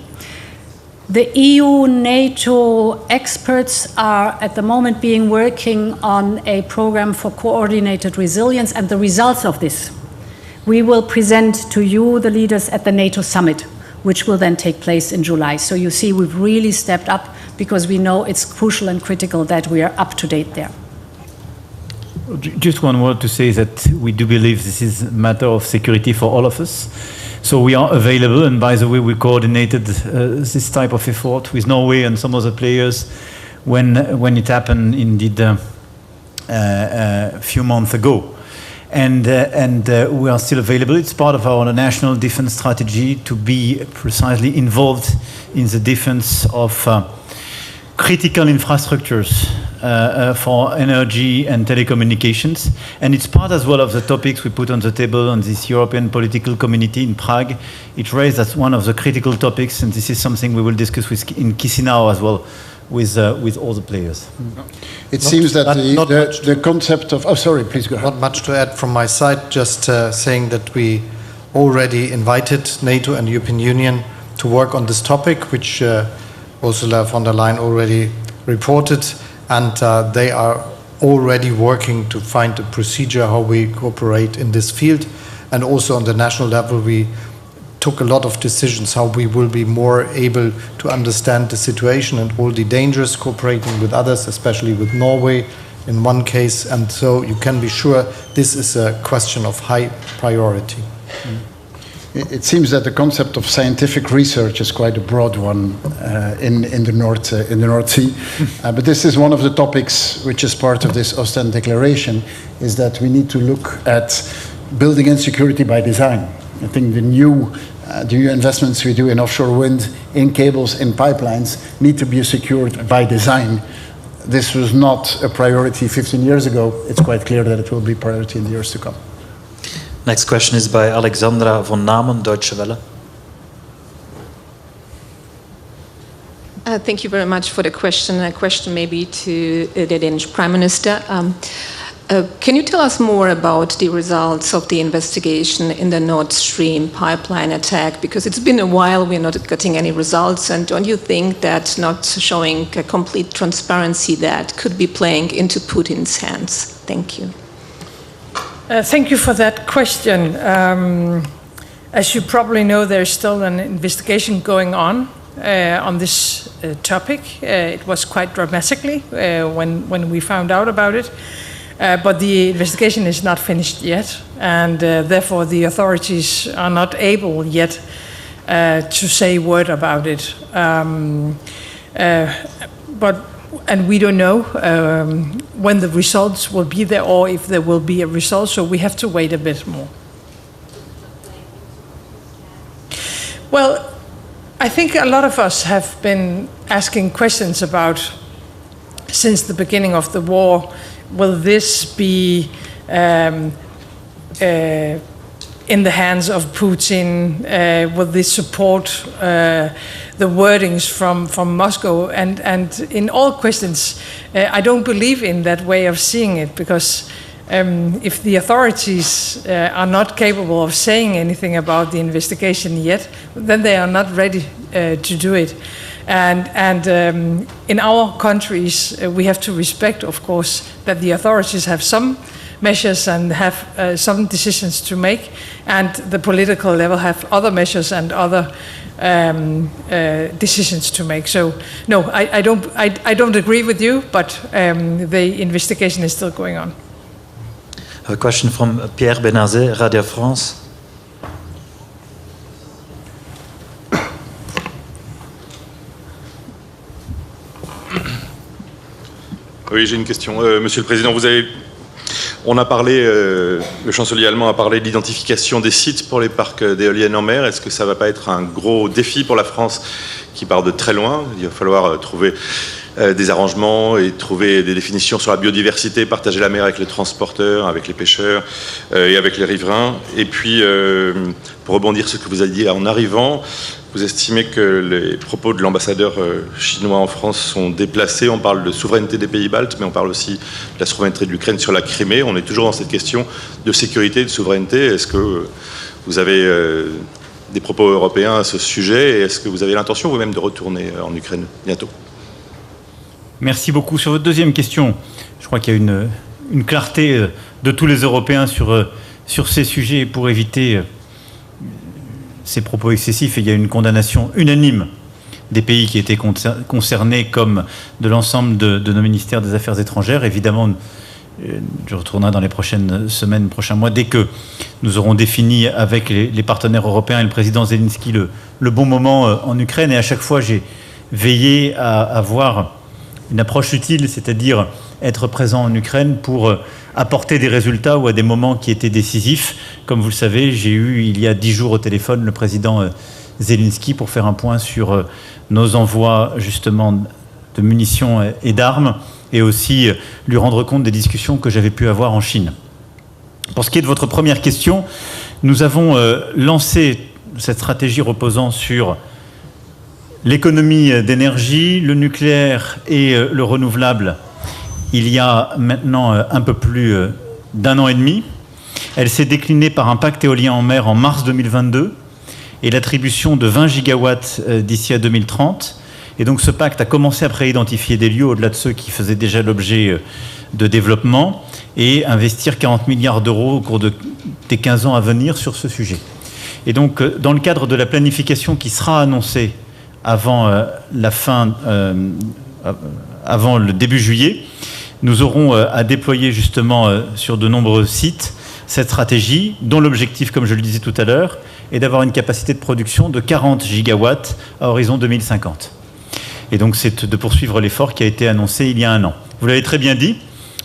Speaker 3: The EU-NATO experts are at the moment working on a program for coordinated resilience, and the results of this we will present to you, the leaders, at the NATO summit, which will then take place in July. So you see, we've really stepped up because we know it's crucial and critical that we are up to date there.
Speaker 4: Just one word to say that we do believe this is a matter of security for all of us. So we are available, and by the way, we coordinated this type of effort with Norway and some other players when it happened indeed a few months ago. And we are still available. It's part of our national defense strategy to be precisely involved in the defense of critical infrastructures for energy and telecommunications. And it's part as well of the topics we put on the table on this European political community in Prague. It raised as one of the critical topics, and this is something we will discuss in Chisinau as well with all the players.
Speaker 1: It seems that the concept of... Oh, sorry, please go ahead.
Speaker 5: Not much to add from my side, just saying that we already invited NATO and the European Union to work on this topic, which Ursula von der Leyen already reported, and they are already working to find a procedure how we cooperate in this field. And also on the national level, we took a lot of decisions how we will be more able to understand the situation and all the dangers, cooperating with others, especially with Norway in one case. And so you can be sure this is a question of high priority.
Speaker 1: It seems that the concept of scientific research is quite a broad one in the North Sea. But this is one of the topics which is part of this Ostend Declaration, is that we need to look at building insecurity by design. I think the new investments we do in offshore wind, in cables, in pipelines need to be secured by design. This was not a priority 15 years ago. It's quite clear that it will be a priority in the years to come.
Speaker 10: Next question is by Alexandra von Namen, Deutsche Welle.
Speaker 13: Thank you very much for the question. A question maybe to the Danish Prime Minister. Can you tell us more about the results of the investigation in the Nord Stream pipeline attack? Because it's been a while, we're not getting any results, and don't you think that not showing a complete transparency that could be playing into Putin's hands? Thank you.
Speaker 2: Thank you for that question. As you probably know, there's still an investigation going on this topic. It was quite dramatically when we found out about it. But the investigation is not finished yet, and therefore the authorities are not able yet to say a word about it. And we don't know when the results will be there or if there will be a result, so we have to wait a bit more. Well, I think a lot of us have been asking questions about, since the beginning of the war, will this be in the hands of Putin? Will this support the wordings from Moscow? And in all questions, I don't believe in that way of seeing it, because if the authorities are not capable of saying anything about the investigation yet, then they are not ready to do it. And in our countries, we have to respect, of course, that the authorities have some measures and have some decisions to make, and the political level have other measures and other decisions to make. So, no, I don't agree with you, but the investigation is still going on.
Speaker 10: A question from Pierre Benazet, Radio France.
Speaker 14: Oui, j'ai une question. Monsieur le Président, vous avez On a parlé, le chancelier allemand a parlé de l'identification des sites pour les parcs d'éoliennes en mer. Est-ce que ça ne va pas être un gros défi pour la France qui part de très loin? Il va falloir trouver des arrangements et trouver des définitions sur la biodiversité, partager la mer avec les transporteurs, avec les pêcheurs et avec les riverains. Et puis, pour rebondir sur ce que vous avez dit en arrivant, vous estimez que les propos de l'ambassadeur chinois en France sont déplacés. On parle de souveraineté des pays baltes, mais on parle aussi de la souveraineté de l'Ukraine sur la Crimée. On est toujours dans cette question de sécurité, de souveraineté. Est-ce que vous avez des propos européens à ce sujet? Et est-ce que vous avez l'intention vous-même de retourner en Ukraine bientôt?
Speaker 4: Merci beaucoup. Sur votre deuxième question, je crois qu'il y a une clarté de tous les Européens sur ces sujets pour éviter ces propos excessifs. Et il y a une condamnation unanime des pays qui étaient concernés comme de l'ensemble de nos ministères des Affaires étrangères. Évidemment, je retournerai dans les prochaines semaines, prochains mois, dès que nous aurons défini avec les partenaires européens et le président Zelensky le bon moment en Ukraine. Et à chaque fois, j'ai veillé à avoir une approche utile, c'est-à-dire être présent en Ukraine pour apporter des résultats ou à des moments qui étaient décisifs. Comme vous le savez, j'ai eu il y a 10 jours au téléphone le président Zelensky pour faire un point sur nos envois justement de munitions et d'armes et aussi lui rendre compte des discussions que j'avais pu avoir en Chine. Pour ce qui est de votre première question, nous avons lancé cette stratégie reposant sur l'économie d'énergie, le nucléaire et le renouvelable il y a maintenant un peu plus d'un an et demi. Elle s'est déclinée par un pacte éolien en mer en mars 2022 et l'attribution de 20 gigawatts d'ici à 2030. Et donc ce pacte a commencé à préidentifier des lieux au-delà de ceux qui faisaient déjà l'objet de développement et investir 40 milliards d'euros au cours des 15 ans à venir sur ce sujet. Et donc dans le cadre de la planification qui sera annoncée avant avant le début juillet, nous aurons à déployer justement sur de nombreux sites cette stratégie dont l'objectif, comme je le disais tout à l'heure, est d'avoir une capacité de production de 40 gigawatts à horizon 2050. Et donc c'est de poursuivre l'effort qui a été annoncé il y a un an. Vous l'avez très bien dit,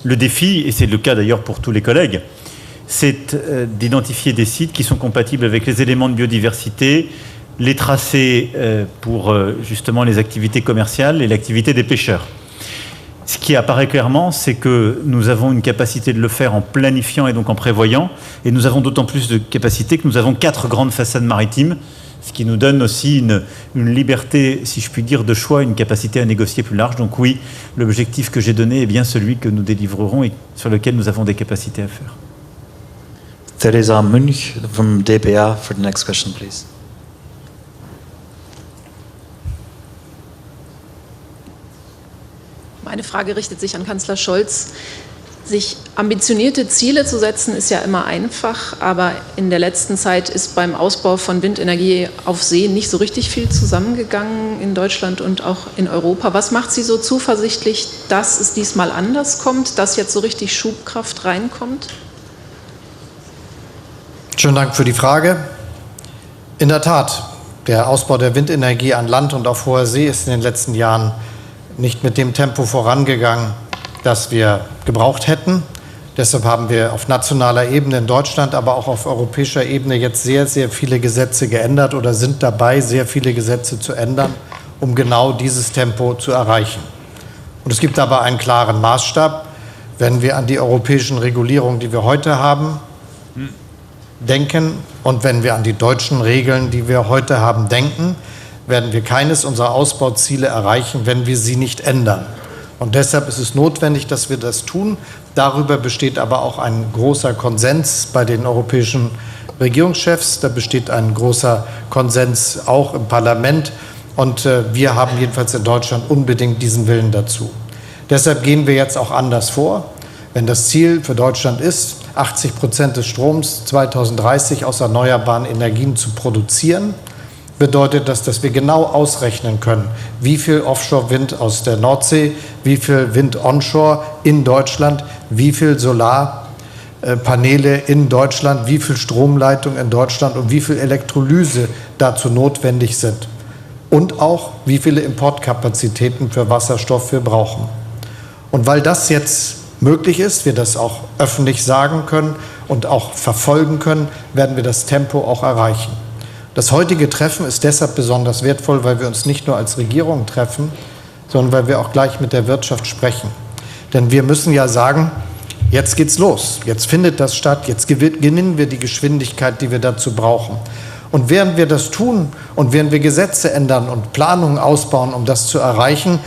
Speaker 4: le défi, et c'est le cas d'ailleurs pour tous les collègues, c'est d'identifier des sites qui sont compatibles avec les éléments de biodiversité, les tracés pour justement les activités commerciales et l'activité des pêcheurs. Ce qui apparaît clairement, c'est que nous avons une capacité de le faire en planifiant et donc en prévoyant, et nous avons d'autant plus de capacité que nous avons 4 grandes façades maritimes, ce qui nous donne aussi une liberté, si je puis dire, de choix, une capacité à négocier plus large. Donc oui, l'objectif que j'ai donné est bien celui que nous délivrerons et sur lequel nous avons des capacités à faire.
Speaker 10: Theresa Munch from DPA for the next question, please.
Speaker 13: Meine Frage richtet sich an Kanzler Scholz. Sich ambitionierte Ziele zu setzen, ist ja immer einfach, aber in der letzten Zeit ist beim Ausbau von Windenergie auf See nicht so richtig viel zusammengegangen in Deutschland und auch in Europa. Was macht Sie so zuversichtlich, dass es diesmal anders kommt, dass jetzt so richtig Schubkraft reinkommt?
Speaker 5: Schönen Dank für die Frage. In der Tat, der Ausbau der Windenergie an Land und auf hoher See ist in den letzten Jahren nicht mit dem Tempo vorangegangen, das wir gebraucht hätten. Deshalb haben wir auf nationaler Ebene in Deutschland, aber auch auf europäischer Ebene jetzt sehr, sehr viele Gesetze geändert oder sind dabei, sehr viele Gesetze zu ändern, um genau dieses Tempo zu erreichen. Und es gibt aber einen klaren Maßstab. Wenn wir an die europäischen Regulierungen, die wir heute haben, denken und wenn wir an die deutschen Regeln, die wir heute haben, denken, werden wir keines unserer Ausbauziele erreichen, wenn wir sie nicht ändern. Und deshalb ist es notwendig, dass wir das tun. Darüber besteht aber auch ein großer Konsens bei den europäischen Regierungschefs. Da besteht ein großer Konsens auch im Parlament. Und wir haben jedenfalls in Deutschland unbedingt diesen Willen dazu. Deshalb gehen wir jetzt auch anders vor. Wenn das Ziel für Deutschland ist, 80% des Stroms 2030 aus erneuerbaren Energien zu produzieren, bedeutet das, dass wir genau ausrechnen können, wie viel Offshore-Wind aus der Nordsee, wie viel Wind onshore in Deutschland, wie viel Solarpaneele in Deutschland, wie viel Stromleitung in Deutschland und wie viel Elektrolyse dazu notwendig sind. Und auch, wie viele Importkapazitäten für Wasserstoff wir brauchen. Und weil das jetzt möglich ist, wir das auch öffentlich sagen können und auch verfolgen können, werden wir das Tempo auch erreichen. Das heutige Treffen ist deshalb besonders wertvoll, weil wir uns nicht nur als Regierung treffen, sondern weil wir auch gleich mit der Wirtschaft sprechen. Denn wir müssen ja sagen, jetzt geht's los, jetzt findet das statt, jetzt gewinnen wir die Geschwindigkeit, die wir dazu brauchen. Und während wir das tun und während wir Gesetze ändern und Planungen ausbauen, um das zu erreichen,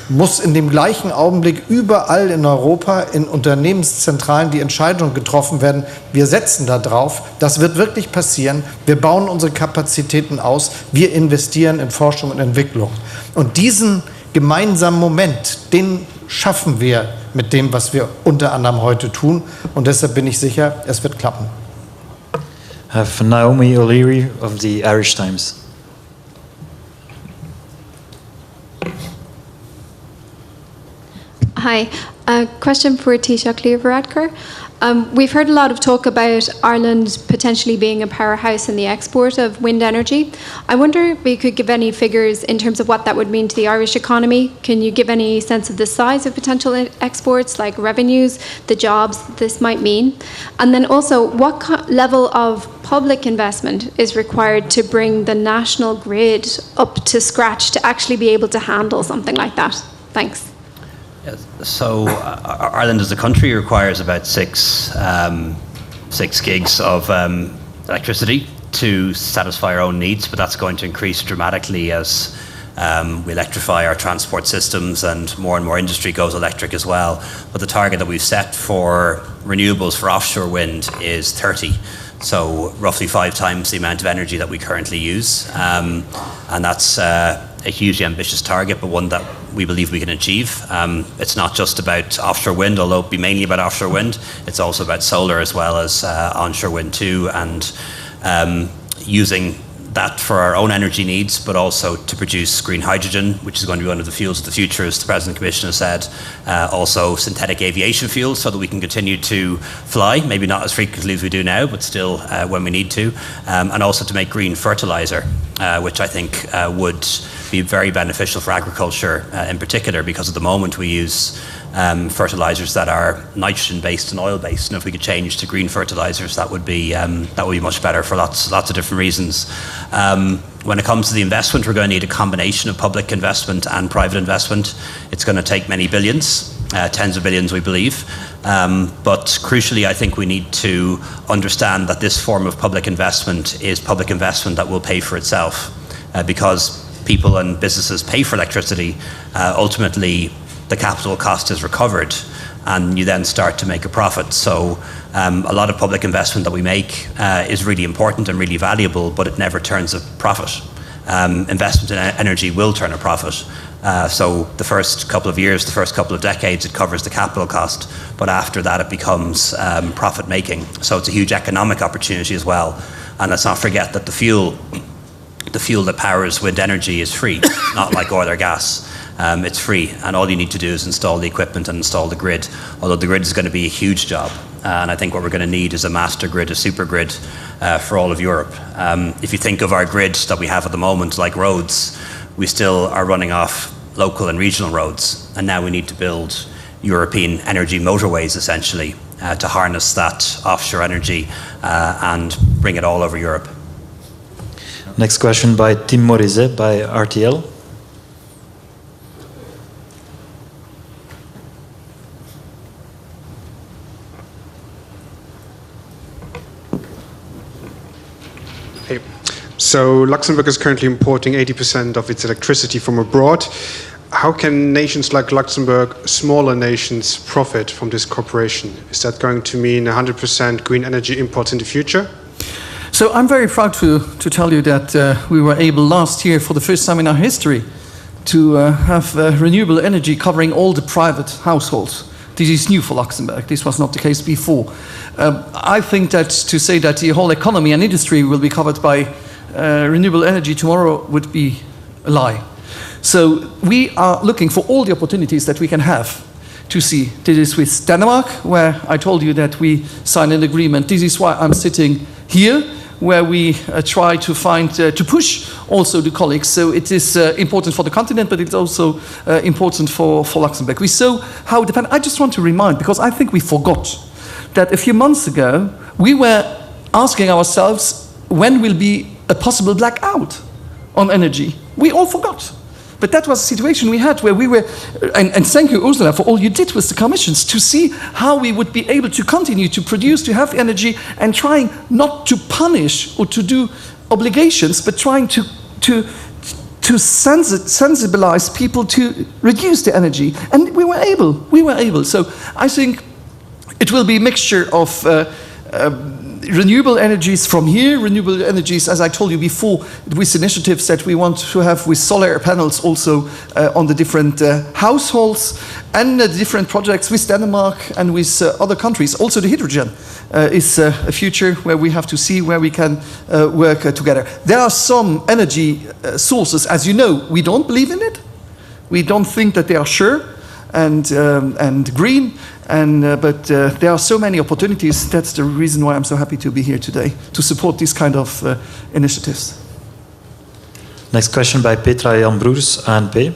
Speaker 5: muss in dem gleichen Augenblick überall in Europa in Unternehmenszentralen die Entscheidung getroffen werden, wir setzen da drauf, das wird wirklich passieren, wir bauen unsere Kapazitäten aus, wir investieren in Forschung und Entwicklung. Und diesen gemeinsamen Moment, den schaffen wir mit dem, was wir unter anderem heute tun. Und deshalb bin ich sicher, es wird klappen.
Speaker 10: Have Naomi O'Leary of the Irish Times.
Speaker 15: Hi, a question for Taoiseach Varadkar. We've heard a lot of talk about Ireland potentially being a powerhouse in the export of wind energy. I wonder if you could give any figures in terms of what that would mean to the Irish economy. Can you give any sense of the size of potential exports, like revenues, the jobs this might mean? And then also, what level of public investment is required to bring the national grid up to scratch to actually be able to handle something like that? Thanks.
Speaker 6: So Ireland as a country requires about 6 gigs of electricity to satisfy our own needs, but that's going to increase dramatically as we electrify our transport systems and more industry goes electric as well. But the target that we've set for renewables for offshore wind is 30. So roughly 5 times the amount of energy that we currently use. And that's a hugely ambitious target, but one that we believe we can achieve. It's not just about offshore wind, although it'll be mainly about offshore wind. It's also about solar as well as onshore wind too, and using that for our own energy needs, but also to produce green hydrogen, which is going to be one of the fuels of the future, as the President Commissioner said. Also synthetic aviation fuels, so that we can continue to fly, maybe not as frequently as we do now, but still when we need to. And also to make green fertilizer, which I think would be very beneficial for agriculture in particular, because at the moment we use fertilizers that are nitrogen-based and oil-based, and if we could change to green fertilizers, that would be much better for lots of different reasons. When it comes to the investment, we're going to need a combination of public investment and private investment. It's going to take many billions, tens of billions, we believe. But crucially, I think we need to understand that this form of public investment is public investment that will pay for itself, because people and businesses pay for electricity. Ultimately, the capital cost is recovered and you then start to make a profit. So a lot of public investment that we make is really important and really valuable, but it never turns a profit. Investment in energy will turn a profit. So the first couple of years, the first couple of decades, it covers the capital cost, but after that it becomes profit making. So it's a huge economic opportunity as well. And let's not forget that the fuel that powers wind energy is free, not like oil or gas. It's free, and all you need to do is install the equipment and install the grid, although the grid is going to be a huge job. And I think what we're going to need is a master grid, a super grid for all of Europe. If you think of our grid that we have at the moment, like roads, we still are running off local and regional roads, and now we need to build European energy motorways, essentially, to harness that offshore energy and bring it all over Europe.
Speaker 10: Next question by Tim Morizet by RTL.
Speaker 16: Hey. So Luxembourg is currently importing 80% of its electricity from abroad. How can nations like Luxembourg, smaller nations, profit from this cooperation? Is that going to mean 100% green energy imports in the future?
Speaker 7: So I'm very proud to tell you that we were able last year, for the first time in our history, to have renewable energy covering all the private households. This is new for Luxembourg. This was not the case before. I think that to say that the whole economy and industry will be covered by renewable energy tomorrow would be a lie. So we are looking for all the opportunities that we can have to see. This is with Denmark, where I told you that we signed an agreement. This is why I'm sitting here, where we try to find, to push also the colleagues. So it is important for the continent, but it's also important for Luxembourg. We saw how dependent. I just want to remind, because I think we forgot that a few months ago we were asking ourselves when will be a possible blackout on energy. We all forgot. But that was a situation we had where we were, and thank you, Ursula, for all you did with the commissions to see how we would be able to continue to produce, to have energy, and trying not to punish or to do obligations, but trying to sensibilize people to reduce the energy. And we were able. So I think it will be a mixture of renewable energies from here, renewable energies, as I told you before, with initiatives that we want to have with solar panels also on the different households, and different projects with Denmark and with other countries. Also the hydrogen is a future where we have to see where we can work together. There are some energy sources, as you know, we don't believe in it. We don't think that they are sure and green. But there are so many opportunities. That's the reason why I'm so happy to be here today, to support these kind of initiatives.
Speaker 10: Next question by Petra Jan Broers, ANP.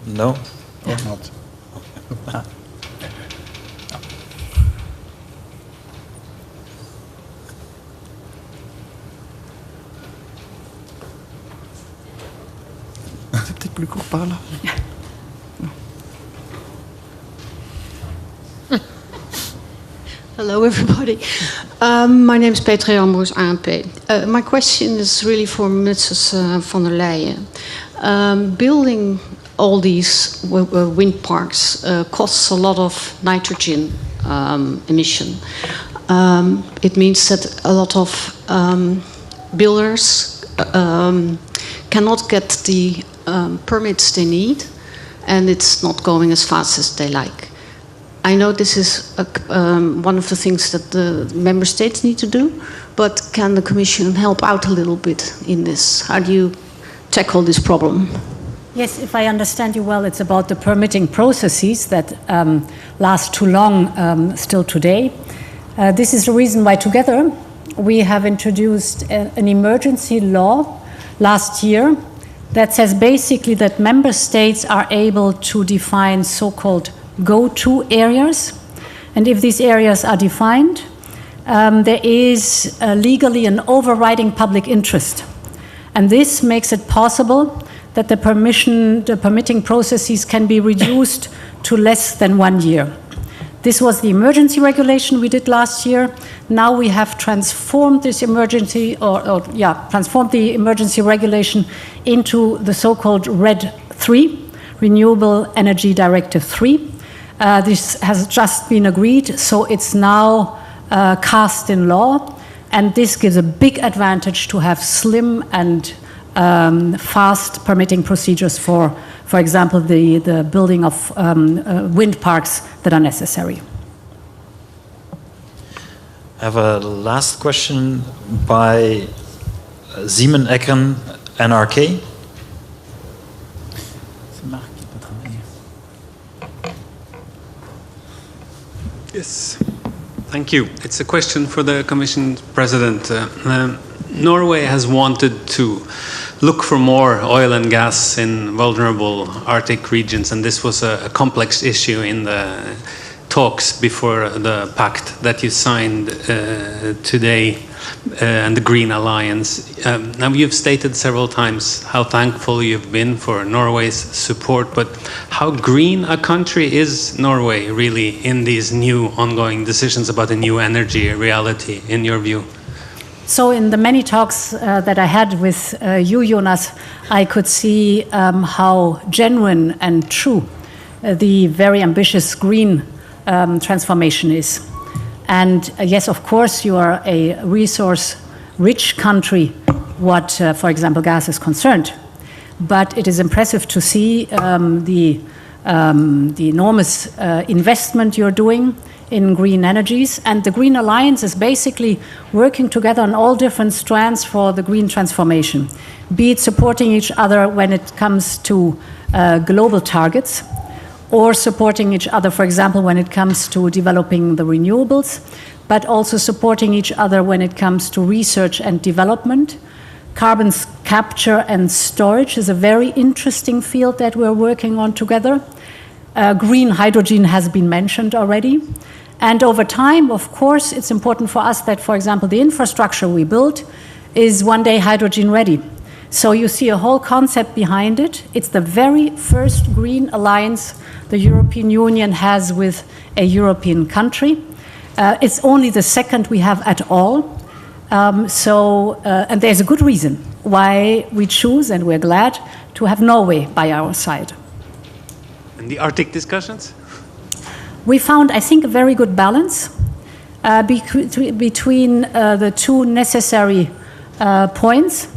Speaker 10: No?
Speaker 1: Or not.
Speaker 17: Hello, everybody. My name is Petra Jan Broers, ANP. My question is really for Mrs. von der Leyen. Building all these wind parks costs a lot of nitrogen emission. It means that a lot of builders cannot get the permits they need, and it's not going as fast as they like. I know this is one of the things that the member states need to do, but can the Commission help out a little bit in this? How do you tackle this problem?
Speaker 3: Yes, if I understand you well, it's about the permitting processes that last too long still today. This is the reason why together we have introduced an emergency law last year that says basically that member states are able to define so-called go-to areas. And if these areas are defined, there is legally an overriding public interest. And this makes it possible that the permitting processes can be reduced to less than 1 year. This was the emergency regulation we did last year. Now we have transformed this transformed the emergency regulation into the so-called RED 3, Renewable Energy Directive 3. This has just been agreed, so it's now cast in law, and this gives a big advantage to have slim and fast permitting procedures for example, the building of wind parks that are necessary.
Speaker 10: I have a last question by Simon Ecken, NRK.
Speaker 18: Yes, thank you. It's a question for the Commission President. Norway has wanted to look for more oil and gas in vulnerable Arctic regions, and this was a complex issue in the talks before the pact that you signed today and the Green Alliance. Now you've stated several times how thankful you've been for Norway's support, but how green a country is Norway really in these new ongoing decisions about a new energy reality, in your view?
Speaker 3: So in the many talks that I had with you, Jonas, I could see how genuine and true the very ambitious green transformation is. And yes, of course, you are a resource-rich country, what, for example, gas is concerned. But it is impressive to see the enormous investment you're doing in green energies. And the Green Alliance is basically working together on all different strands for the green transformation, be it supporting each other when it comes to global targets, or supporting each other, for example, when it comes to developing the renewables, but also supporting each other when it comes to research and development. Carbon capture and storage is a very interesting field that we're working on together. Green hydrogen has been mentioned already. And over time, of course, it's important for us that, for example, the infrastructure we build is one day hydrogen ready. So you see a whole concept behind it. It's the very first green alliance the European Union has with a European country. It's only the second we have at all. And there's a good reason why we choose, and we're glad to have Norway by our side.
Speaker 18: And the Arctic discussions?
Speaker 3: We found, I think, a very good balance between the two necessary points.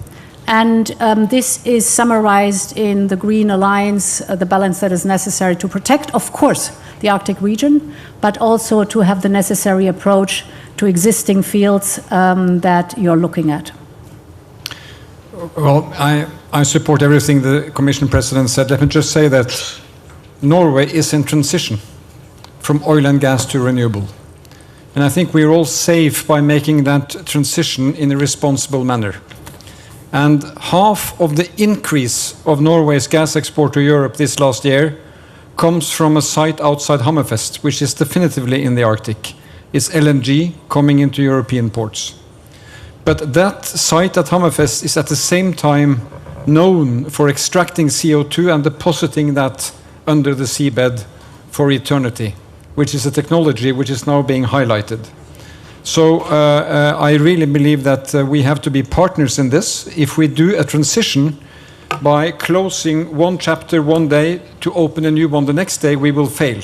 Speaker 3: And this is summarized in the Green Alliance, the balance that is necessary to protect, of course, the Arctic region, but also to have the necessary approach to existing fields that you're looking at.
Speaker 9: Well, I support everything the Commission President said. Let me just say that Norway is in transition from oil and gas to renewable. And I think we're all safe by making that transition in a responsible manner. And half of the increase of Norway's gas export to Europe this last year comes from a site outside Hammerfest, which is definitively in the Arctic. It's LNG coming into European ports. But that site at Hammerfest is at the same time known for extracting CO2 and depositing that under the seabed for eternity, which is a technology which is now being highlighted. So I really believe that we have to be partners in this. If we do a transition by closing one chapter one day to open a new one the next day, we will fail.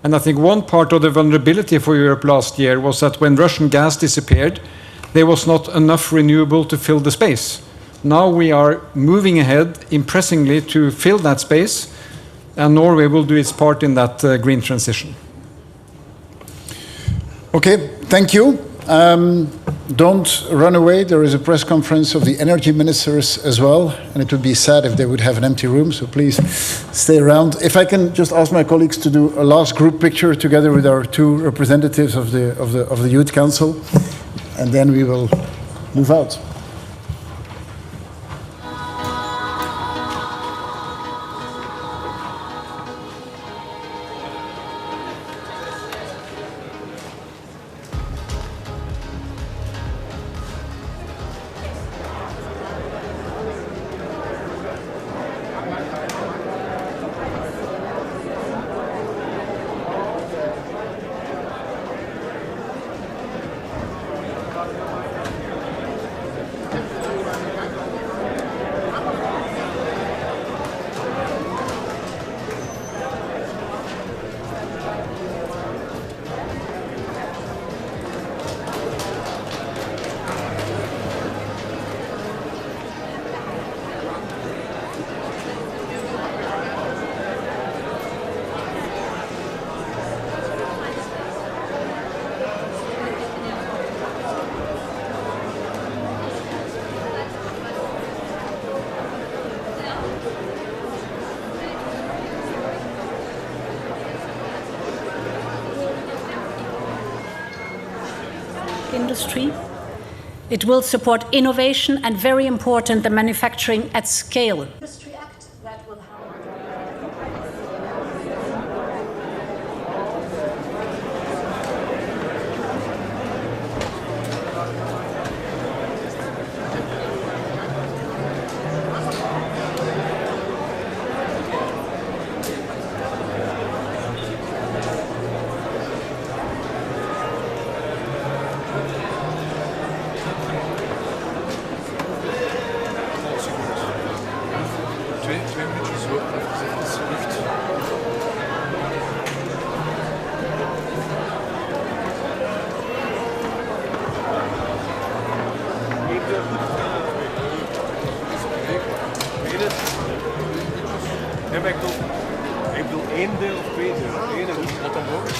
Speaker 9: And I think one part of the vulnerability for Europe last year was that when Russian gas disappeared, there was not enough renewable to fill the space. Now we are moving ahead impressively to fill that space, and Norway will do its part in that green transition.
Speaker 1: Okay, thank you. Don't run away. There is a press conference of the energy ministers as well, and it would be sad if they would have an empty room, so please stay around. If I can just ask my colleagues to do a last group picture together with our two representatives of the Youth Council, and then we will move out.
Speaker 3: Industry. It will support innovation and, very important, the manufacturing at scale. Industry Act that will help.
Speaker 19: Ik bedoel één deel of twee deel. Eén en wat dan ook is.